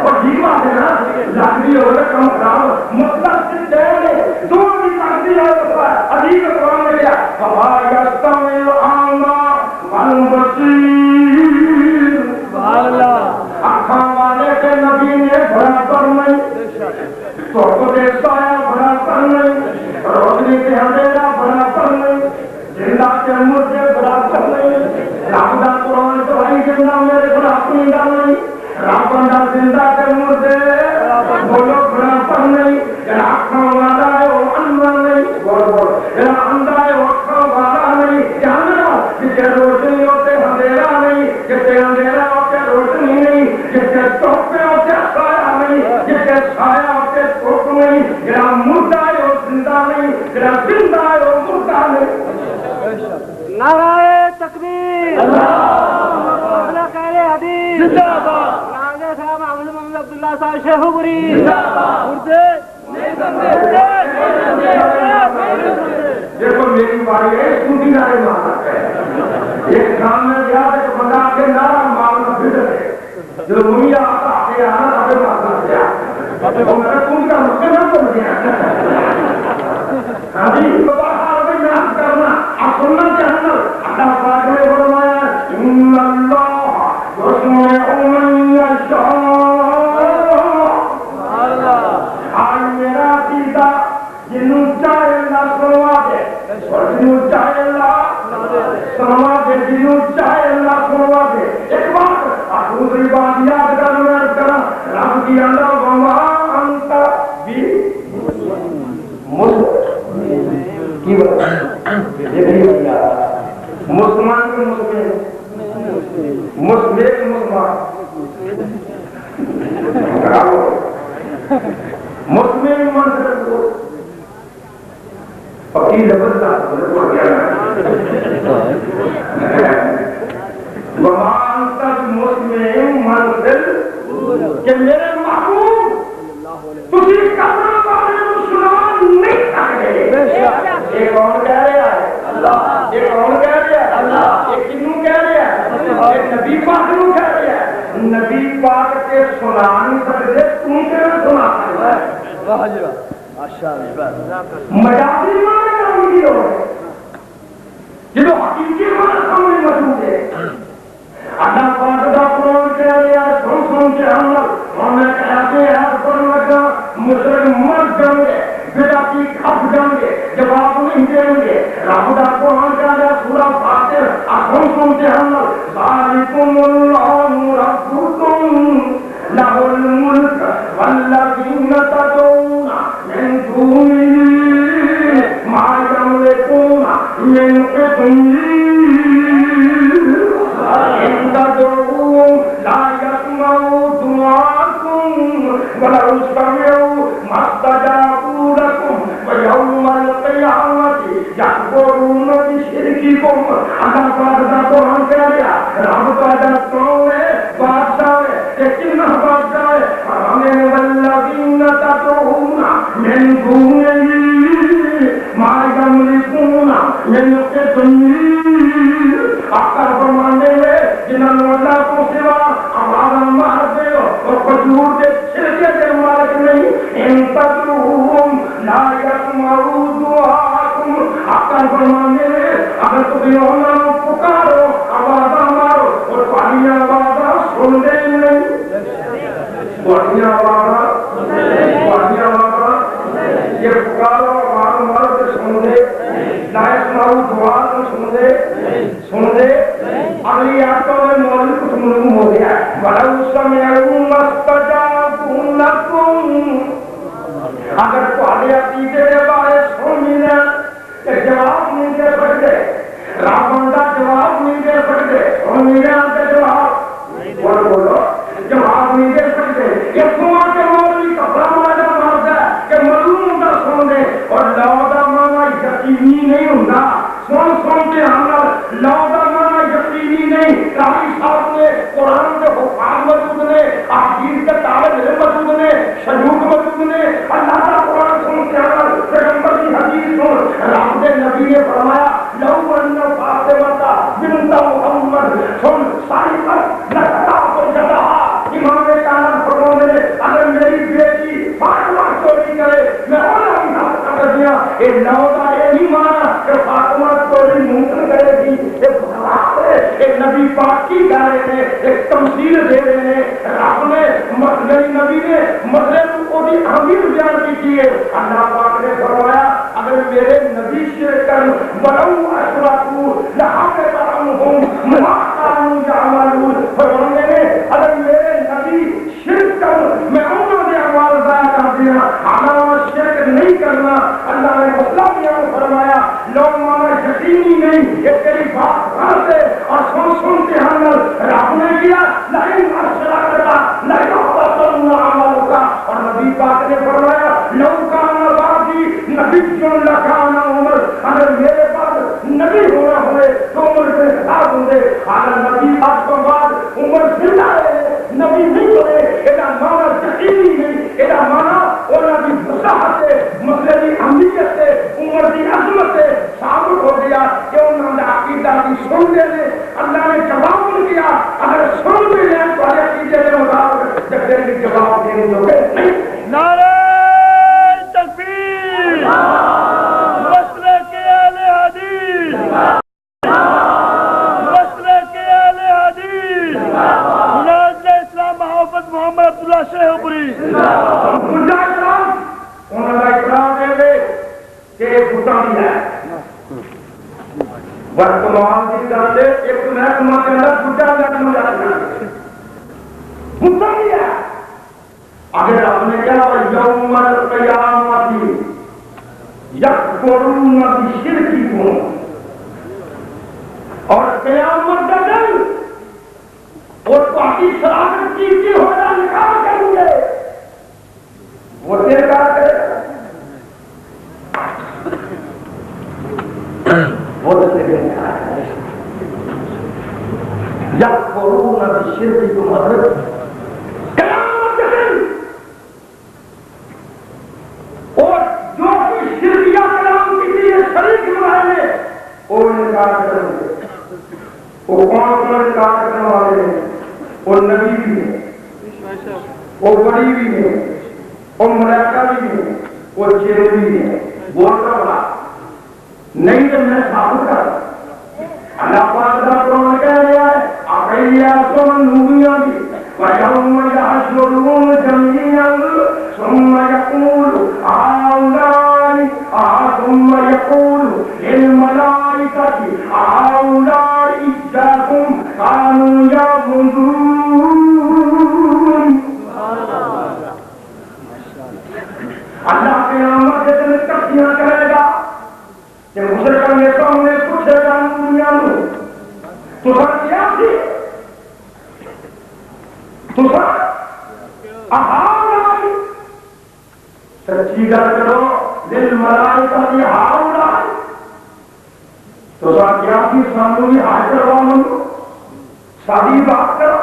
اور ٹھیک بات ہے نا لگتی ہو تو کم خراب مطلب دو بھی لگتی ہو عجیب قرآن میں لیا ہوا یستوی الاعمی والبصیر آنکھوں والے کے نبی نے برابر نہیں تو دیکھتا ہے برابر نہیں روشنی کے اندھیرا برابر نہیں زندہ کے مردے برابر نہیں رب دا قرآن تو ہے زندہ میرے برابر نہیں رب دا زندہ کے مردے بولو برابر نہیں آنکھوں والا ہے وہ اندھا نہیں بول اندھا ہے وہ آنکھوں والا نہیں جاننا جسے روشنی ہوتے اندھیرا نہیں جسے اندھیرا ہوتے روشنی نہیں جسے توپے ہوتے سایہ نہیں جسے سایہ ہوتے توپ نہیں جڑا مردہ ہے وہ زندہ نہیں جڑا زندہ ہے وہ مردہ نہیں نعرہ تکبیر اللہ کہہ حدیث زندہ باد نعرہ صاحب محمد عبداللہ صاحب شیخ پوری زندہ باد مردے دیکھو میری باری ہے سنی نعرے مارنا ہے ایک کام میں گیا ایک بندہ کے نعرہ مارنا پھر ہے جو دنیا آتا آگے آنا آگے مارنا گیا وہ میرا کون کا مسئلہ نہ بن گیا ہاں جی باہر میں محنت کرنا آپ سننا چاہنا اللہ پاک نے فرمایا ان اللہ یسمع من یشاء آج میرا عقیدہ جنوں چاہے اللہ سنوا دے اور جنوں چاہے اللہ سنوا دے جنوں چاہے اللہ سنوا دے ایک بات اور دوسری بات یاد کرنا رب کی اللہ وما انت بھی کی مسلمان کے مسلمان مسلم منصر کو فقیر زبردست ومان تک مسلم منصر کہ میرے محبوب تجھے کبروں والے مسلمان نہیں سکتے یہ کون کہہ رہا ہے اللہ یہ کون کہہ رہا ہے اللہ یہ کنوں کہہ رہا ہے یہ نبی پاک نوں کہہ رہا ہے نبی پاک کے سنا نہیں سکتے تم کے سنا سکتا ہے واہ جی واہ ماشاءاللہ مجازی معنی کا ویڈیو ہے جدو حقیقی معنی سمجھ موجود ہے اللہ پاک دا قرآن کہہ رہا ہے سن کے ہم ہمیں کہتے ہیں پر لگا مشرک مر جائیں گے بدعتی کھپ جائیں گے جواب نہیں دیں گے رب دا قرآن کہہ رہا ہے سورہ فاتر سن کے ہم ذالکم اللہ ربکم لہ الملک والذین تدعون من دونه ما یملکون من قطمیر ان تدعوهم لا يسمعوا دعاءكم ولو سمعوا ما استجابوا لكم ويوم القيامة يكفرون بشرككم اللہ پاک دا قرآن کہہ رہا رب پاک دا کون ہے بادشاہ ہے کہ کتنا بادشاہ ہے ہمیں والذین تدعون من دونه ما یملکون من قطمیر اکثر فرمانے میں جنہوں اللہ کو سوا ہمارا مار دے اور کھجور دے چھلکے دے مالک نہیں ان تدعوهم لا يسمعوا دعاءكم اکثر فرمانے میں اگر تم اللہ کو پکارو آواز مارو اور پانی آواز سن دے نہیں پانی آواز یہ پکارو آواز مارو تو سن دے لا يسمعوا دعاءكم سن دے اگلی آیتوں میں مولوی کچھ معلوم ہو گیا ہے وَلَوْ سَمِعُوا مَا اسْتَجَابُوا لَكُمْ اگر تمہارے عقیدے کے بارے سن ملا کہ جواب نہیں دے سکتے رابندہ جواب نہیں دے سکتے سن ملا کے جواب بولو جواب نہیں دے سکتے یہ سنا کے مولوی کپڑا مانا مارتا ہے کہ معلوم کا سن دے اور لودا مانا یقینی نہیں ہوتا سن کے ہم لودا مانا یقینی نہیں قاری صاحب نے قرآن کے حفاظ موجود نے، احادیث کے طالب علم موجود نے، شیوخ موجود نے، اللہ کا قرآن سنتے ہیں، پیغمبر کی حدیث سن. رب دے نبی نے فرمایا لو ان فاطمہ بنت محمد سن سائقت لقطعت یدہا. امام کامل فرماتے ہیں اگر میری بیٹی فاطمہ چوری کرے میں انہیں بھی ہاتھ کر دیا. یہ نو کا یہ نہیں مانا کہ فاطمہ چوری ممکن کرے گی. ایک نبی پاک کی کہہ رہے ہیں، ایک تمثیل دے رہے ہیں. رب نے میری نبی نے مسئلے کو بھی اہمیت بیان کی ہے. اللہ پاک نے فرمایا اگر میرے نبی شرک کر ولو اشرکوا لحبط عنہم ما كانوا يعملون. فرمانے نے اگر میرے نبی شرک کر میں انہوں نے اعمال ضائع کر دیا. علاوہ شرک نہیں کرنا. اللہ نے مسئلہ بیان فرمایا لوگ مانا یقینی نہیں یہ تیری بات غلط ہے اور سنتے ہیں رب نے کیا نہیں اشرکتا نہیں ہوتا. اور نبی پاک نے فرمایا لو کان بعدی نبی لکان عمر. اگر میرے پاس نبی ہونا ہوئے تو عمر کے ساتھ ہوں گے. اگر نبی پاک کے بعد عمر زندہ ہے نبی نہیں ہوئے یہ مانا یقینی نہیں. یہ مانا انہوں کی وسعت سے مسئلے کی اہمیت سے عمر کی عظمت سے ثابت ہو گیا کہ انہوں نے عقیدہ کی سن لے. اللہ نے جواب نہیں دیا. اگر سن بھی لیں تو عقیدے کے مطابق جب دیر کی جواب دینے تو نہیں. نعرہ تکبیر مسلک اہل حدیث مسلک اہل حدیث مناظر اسلام محافظ محمد عبداللہ شیخ پوری. انہوں نے اقرار دے کہ ایک بھٹانی ہے ورتمان کی گل ایک محکمہ کے اندر بھٹا لگنا جاتا ہے بھٹانی ہے. اگر آپ نے کہا یوم القیامت یکفرون بشرککم اور قیامت کا دن اور باقی شراکت کی ہونا نکال کریں گے وہ دیر کہا کرے وہ دیر یکفرون بشرککم حضرت قیامت کا دن اور جو بھی شرکیہ کلام کی لیے شریک بنائے وہ انکار کریں گے. وہ کون کون انکار کرنے والے ہیں؟ وہ نبی بھی ہیں، وہ ولی بھی ہیں، وہ ملائکہ بھی ہیں، وہ چہرے بھی ہیں. بول کر بڑا نہیں تو میں ثابت کر اللہ پاک کا قرآن کہہ رہا ہے اقیاتوں نوریاں بھی وَيَوْمَ يَحْشُرُهُمْ جَمِيعًا ثُمَّ يَقُولُ هَؤُلَاءِ ثُمَّ يَقُولُ لِلْمَلَائِكَةِ هَؤُلَاءِ إِيَّاكُمْ كَانُوا يَعْبُدُونَ. اللہ قیامت کے دن تقسیم کرے گا کہ مشرکان کے سامنے پوچھے گا دنیا میں تو سب کیا تھی تو سب احاؤلائی سچی گل کرو دل ملائکہ کی احاؤلائی تو سب کیا تھی سامنے بھی حاضر ہوا منو ساری بات کرو.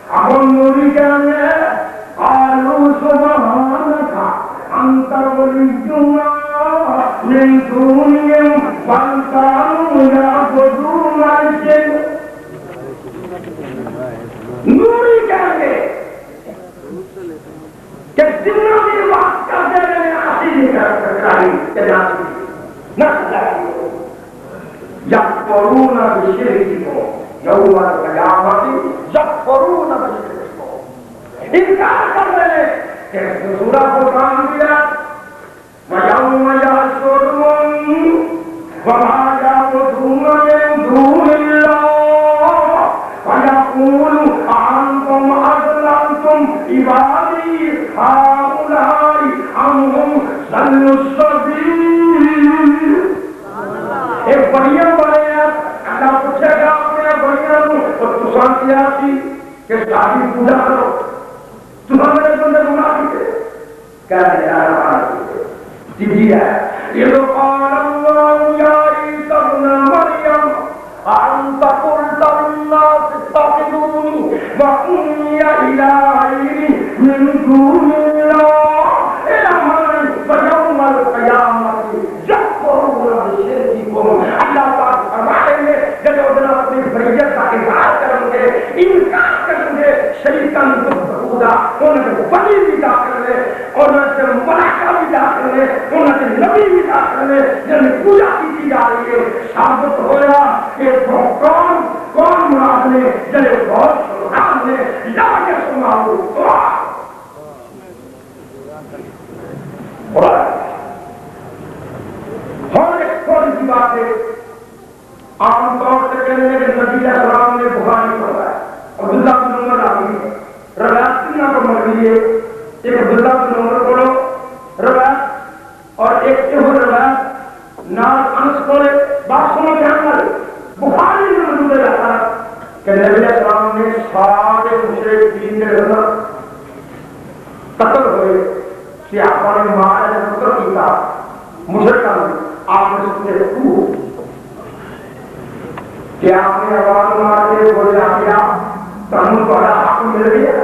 اب ان نوری کہنے ہیں قالوا سبحانک انت ولینا من دونهم بل كانوا يعبدون الجن. نوری کہیں گے کہ جنوں کی بات کرتے رہے آسی نہیں کر سکتا نہ یکفرون بشرککم یوم القیامت یکفرون بشرککم. انکار کر رہے ہیں کہ سورہ قرآن دیا وَيَوْمَ يَحْشُرُهُمْ وَمَا يَعْبُدُونَ مِن دُونِ اللَّهِ وَيَقُولُ أَأَنتُمْ أَضْلَلْتُمْ عِبَادِي هَؤُلَاءِ أَمْ هُمْ ضَلُّوا السَّبِيلَ. ایک بڑیا بڑے ہیں اللہ پوچھے گا اپنے بڑیا کو اور تسان کیا تھی کہ شادی پوجا کرو تمہارے بندے گناہ کیتے کہہ رہے ہیں جی ہے یہ تو قال اللہ یا عیسی ابن مریم انت قلت للناس اتخذونی وامي الہین ثابت ہویا کہ کون مراد نے جلے بہت سلطان نے لا کے سناؤ اور ایک تھوڑی سی بات ہے عام طور سے کہنے کہ نبی علیہ السلام نے بخاری پڑھا ہے عبداللہ بن عمر آگئی ہے روایت یہاں پر مر گئی ہے ایک عبداللہ بن عمر پڑھو روایت اور ایک یہ روایت نال انس پڑھے بات سنو دھیان والے بخاری میں موجود رہتا کہ نبی علیہ السلام نے سارے مشرکین کے اندر قتل ہوئے کہ آپ نے مارا ہے قتل کیا مشرکان آپ نے اس نے خوب کہ آپ نے آواز مار کے بولے کیا تمہیں بڑا حق مل گیا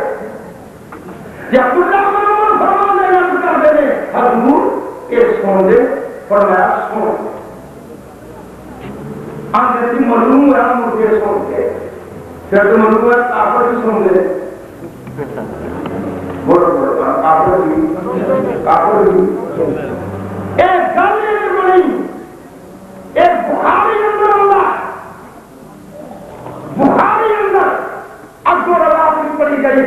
یا عبداللہ بن عمر فرمان دینا کر دے حضور ایک سن دے فرمایا سن آنکھیں معلوم ہے مجھے سن کے پھر تو معلوم ہے آپ بھی سن دے بولو آپ بھی ایک گل ایک بڑی ایک بخاری اندر اللہ بخاری اندر اب جو رضا کی پڑی گئی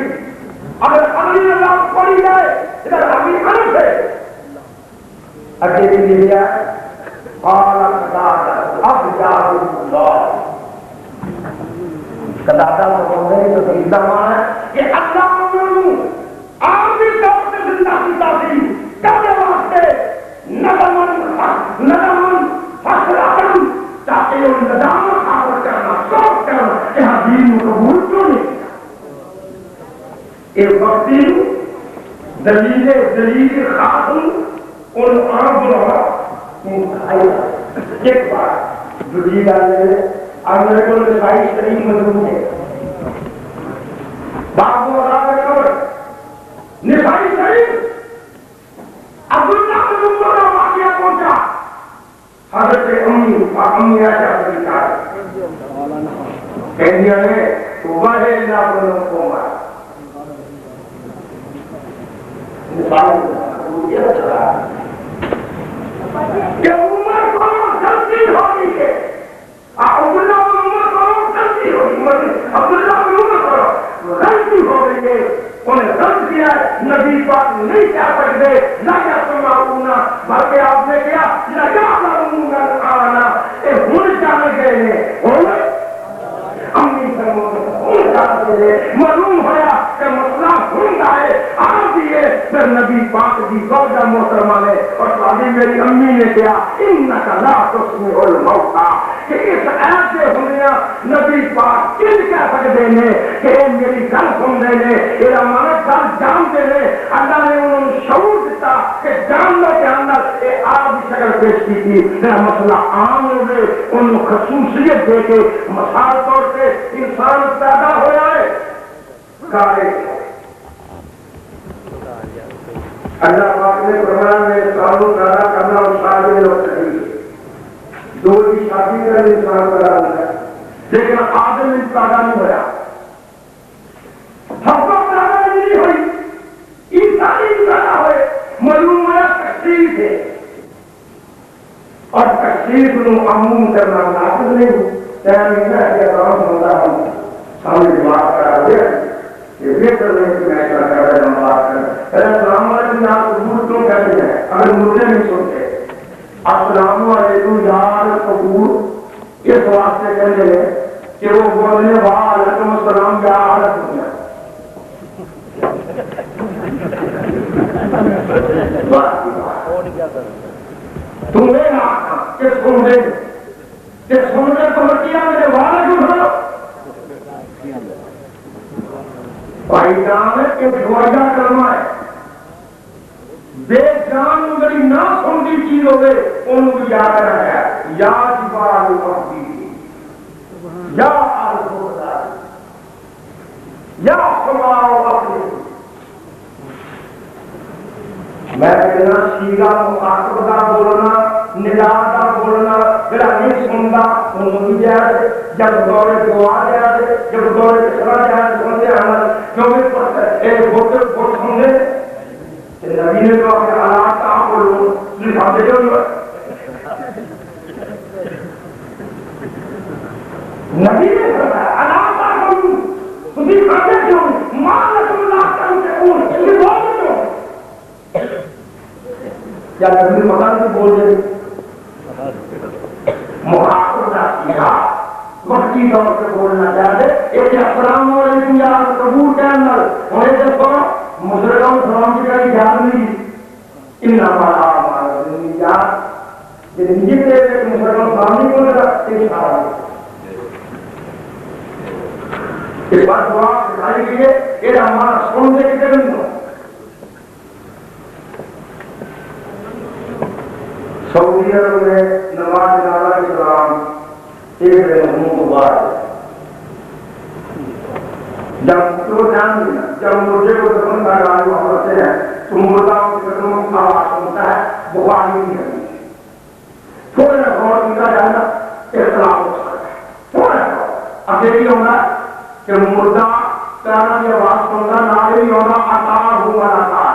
اگر اگلی رضا پڑی جائے ادھر ابھی انس ہے اکیلی لیا قال قتادہ اب جاء اللہ قتادہ کو بولے تو سیدھا مانا ہے کہ اللہ انہوں عامی طور سے زندہ کی تاثیر کہنے واسطے ندمن حسرتن تاکہ ان ندامت آور کرنا سوچ کرنا کہ حدین کو قبول کیوں نہیں ایک وقتی دلیل خاتم ان عام رہا ایک بار دلیل آنے میرے کو نسائی شریف مضبوط ہے بابو اللہ کا خبر نسائی شریف عبداللہ بن عمر کا واقعہ پہنچا حضرت امی عائشہ سرکار کہہ دیا ہے وہ ہے اللہ بن عمر کہ عمر کو غلطی ہو گئی ہے عبداللہ بن عمر کو غلطی ہو گئی عبداللہ بن عمر کو غلطی ہو گئی ہے انہیں غلط کیا ہے نبی پاک نہیں کہہ سکتے نہ کیا سماؤنا بلکہ آپ نے کیا لگا لگا آنا اے ہن جانے گئے ہیں امی معلوم ہوا کہ مسئلہ ہوندا ہے آپ دیے پھر نبی پاک دی زوجہ محترمہ نے اور شادی میری امی نے کیا انکا لا تسمع الموتى کہ اس ایپ سے ہمیں نبی پاک کن کہہ سکتے ہیں کہ میری گل سن دے نے یہ ہمارا گل جان دے نے اللہ نے انہوں نے شعور دیتا کہ جاننے کے اندر یہ آپ شکل پیش کی تھی میرا مسئلہ عام ہو گئے ان خصوصیت دے کے مثال طور سے انسان پیدا ہوا ہے کارے اللہ پاک نے فرمایا میں انسانوں پیدا کرنا اور شادی اور صحیح دو کی شادی کا انسان پیدا ہوتا ہے لیکن آدم پیدا نہیں ہوا حوا پیدا نہیں ہوئی عیسیٰ نہیں پیدا ہوئے معلوم ہوا تشریف ہے اور تشریف کو عموم کرنا ناقص نہیں ہو سامنے بات کرا دیا یہ بہتر نہیں کہ میں کیا کر رہا ہوں بات کر السلام علیکم آپ قبول کیوں کہتے ہیں اگر مجھے نہیں سنتے السلام علیکم یار قبول اس واسطے کہتے ہیں کہ وہ بولنے وعلیکم السلام کیا حالت ہوتا ہے تمہیں آتا کہ سن دے کہ سننے کو کیا میرے والد اٹھو بھائی جان کے دعائیہ کرنا ہے بے جان میری نہ سنتی چیز ہوگی ان کو یاد رکھا ہے یا جبال وحدی یا الہدا یا سماع وحدی میں کہنا سیدھا مخاطب کا بولنا ندا کا بولنا میرا نہیں سنتا ان جائے جب دورے دعا جائے جب دورے کسرا جائے سنتے عمل کیونکہ ایک بوٹر بوٹ سننے نبی نے تو اپنے حالات کا بولوں سنی سامنے جو یا کبھی مکان سے بول دے محافظہ کیا وقتی طور سے بولنا چاہتے ایک السلام علیکم یا قبول کے اندر انہیں دیکھو مسلمان سلام کی کہیں یاد نہیں انما الاعمال بالنیات یہ نیت ہے کہ مسلمان سلام نہیں بولے گا ایک اشارہ اس بات دعا دکھائی گئی ہے کہ ہمارا سن دے کے نہیں ہو سعودی عرب میں نماز جنازہ کے دوران ایک رہنما کو بعد جب تو جان دینا جب مردے کو دفن کر آئے وہاں ہوتے ہیں تو مرداؤں کے قدموں کی آواز سنتا ہے بخاری نہیں کرنی تھوڑے نہ غور نکلا جانا اختلاف ہو سکتا ہے تھوڑے نہ اب دیکھیے ہونا کہ مردہ پیارا کی آواز سننا نہ ہی ہونا اطاع ہوا نہ اطاع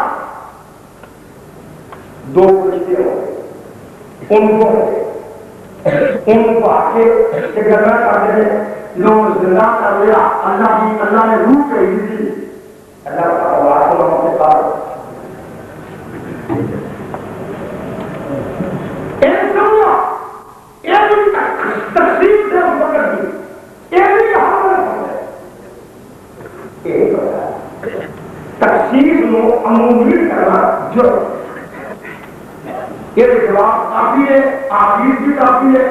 دو فرشتے ہوں ان کو آکے کہ گرنا کرتے ہیں لوگ زندہ کر لیا اللہ نے روح کہی تھی اللہ کا آواز کو ہم سے پار ایک سمجھا ایک تقسیم سے ہم پکڑ دی ایک حامل ایک تقسیم کو عمومی کرنا جو یہ جواب کافی ہے آخر بھی کافی ہے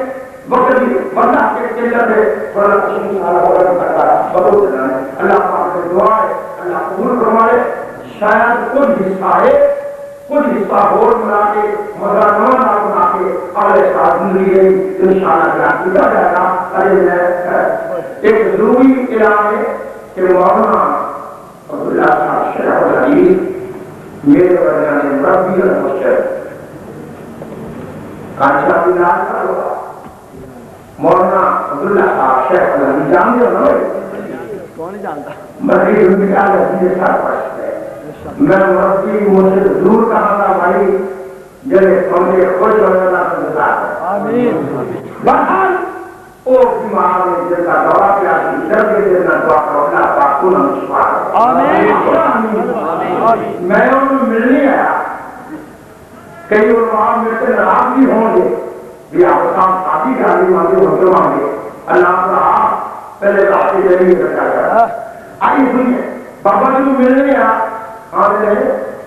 وقت بھی بندہ کے قلت ہے بڑا کچھ سارا ہو کرتا ہے بہت اللہ پاک سے دعا ہے اللہ قبول فرمائے شاید کچھ حصہ ہے کچھ حصہ اور بنا کے مگر نہ بنا کے اگلے سال زندگی گئی انشاءاللہ بیان کیا جائے گا ارے ایک ضروری اعلان ہے کہ مولانا عبداللہ صاحب شیخ الحدیث میرے ورنہ مربی المرشد کانچا بھی ناز کر ہوگا مولانا عبداللہ صاحب شیخ الحدیث جان دے ہوئے کون جانتا مرحی انتقال حدیث صاحب پڑھتے ہیں میں مرحی مجھے ضرور کہا تھا بھائی جنہیں ہمیں خوش ہونے والا سنسار ہے آمین بہرحال او بیمار میں جن کا دعا کیا کی شرط کے جنہ دعا کرو اللہ پاک کو نہ شفا آمین میں انہوں ملنے آیا کئی علماء میں سے نراض بھی ہوں گے بھی آپ کام کافی گاڑی مانگے ہوتے مانگے اللہ تعالیٰ پہلے کافی دیر رکھا گیا آئی سنیے بابا جی ملنے آیا آنے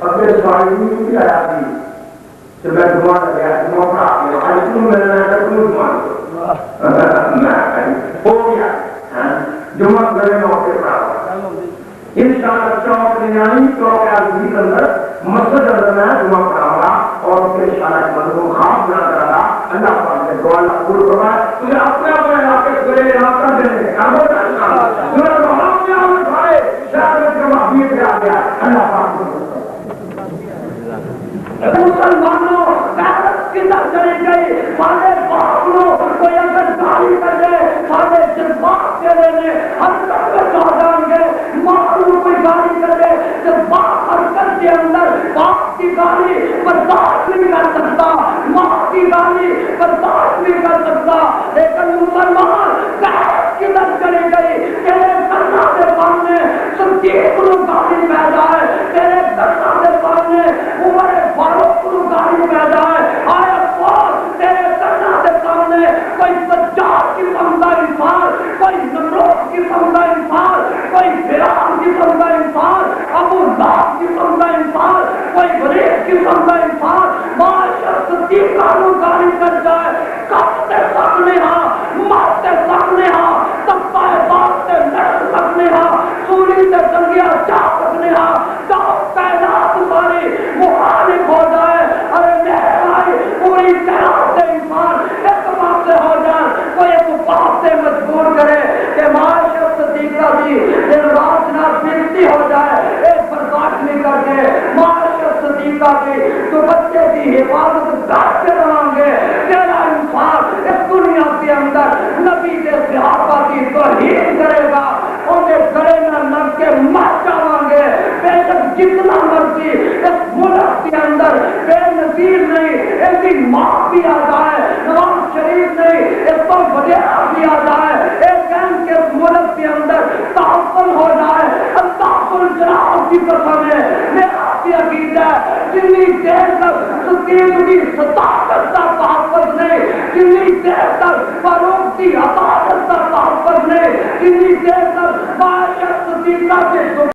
اپنے سوالی بھی آیا تھی کہ میں دعا کر گیا دعا پڑھا گیا آئی تم ملنے آیا تم دعا ہو گیا جمعہ گھر میں ہوتے پڑھا انشاءاللہ چوک نینانی چوک آدمی کے اندر مسجد اندر میں جمعہ پڑھا گا اور پھر انشاءاللہ مدد کو خواب بنا کر رہا اللہ پاک نے دعا اللہ قبول فرمائے تجھے اپنے اپنے علاقے سے علاقہ دینے کا بہت اچھا سورہ محمد میں ہم کھائے شاید کا معافی سے آ گیا اللہ پاک کو مسلمانوں غیرت کدھر چلی گئی سارے باپلوں کوئی اگر گالی کر دے سارے جذبات کے لینے حرکت میں جا جائیں گے معلوم کوئی گالی کر دے جذبات حرکت کے اندر باپ کی گالی برداشت نہیں کر سکتا ماں کی گالی برداشت نہیں کر سکتا لیکن مسلمان غیرت کدھر چلی گئی تیرے کرنا کے سامنے صدیق کو گالی پیدا ہے تیرے کرنا کے سامنے عمر فاروق کو گالی پیدا ہے آیا کون تیرے کرنا کے سامنے کوئی سجاد کی سمجھا انسان کوئی نمرود کی سمجھا انسان کوئی فیران کی سمجھا انسان ابو لہب کی سمجھا انسان کوئی غریب کی سمجھا انسان معاشر صدیق کو گالی کر جائے کبتے سامنے ہاں مارتے سامنے ہاں تبتائے بارتے لڑ سکنے ہاں سوری سے دنگیا جا سکنے ہاں جب کائنات ساری مخالف ہو جائے ارے میرے بھائی پوری طرح سے انسان اعتماد سے ہو جائے کوئی ایک بات سے مجبور کرے کہ معاشر صدیقہ بھی دن رات نہ بنتی ہو جائے ایک برداشت نہیں کر کے معاشر صدیقہ بھی تو بچے کی حفاظت کر کے رہیں گے تیرا انسان اس دنیا کے اندر نبی کے صحابہ کی توہین کرے گا انہیں گلے میں لگ کے مر جاؤں گے بے شک جتنا مرضی اس ملک کے اندر بے نظیر نہیں ان کی ماں بھی آ جائے نواز شریف نہیں اس پر وڈیرا بھی آ جائے ایک گینگ کے ملک کے اندر تعاون ہو جائے اللہ الجلال کی قسم ہے میرا بھی عقیدہ ہے جتنی دیر تک صدیق کی صداقت کا تحفظ نے، کتنی دیر تک فاروق کی عطاعت کا تحفظ نے، کتنی دیر تک عائشہ صدیقہ کے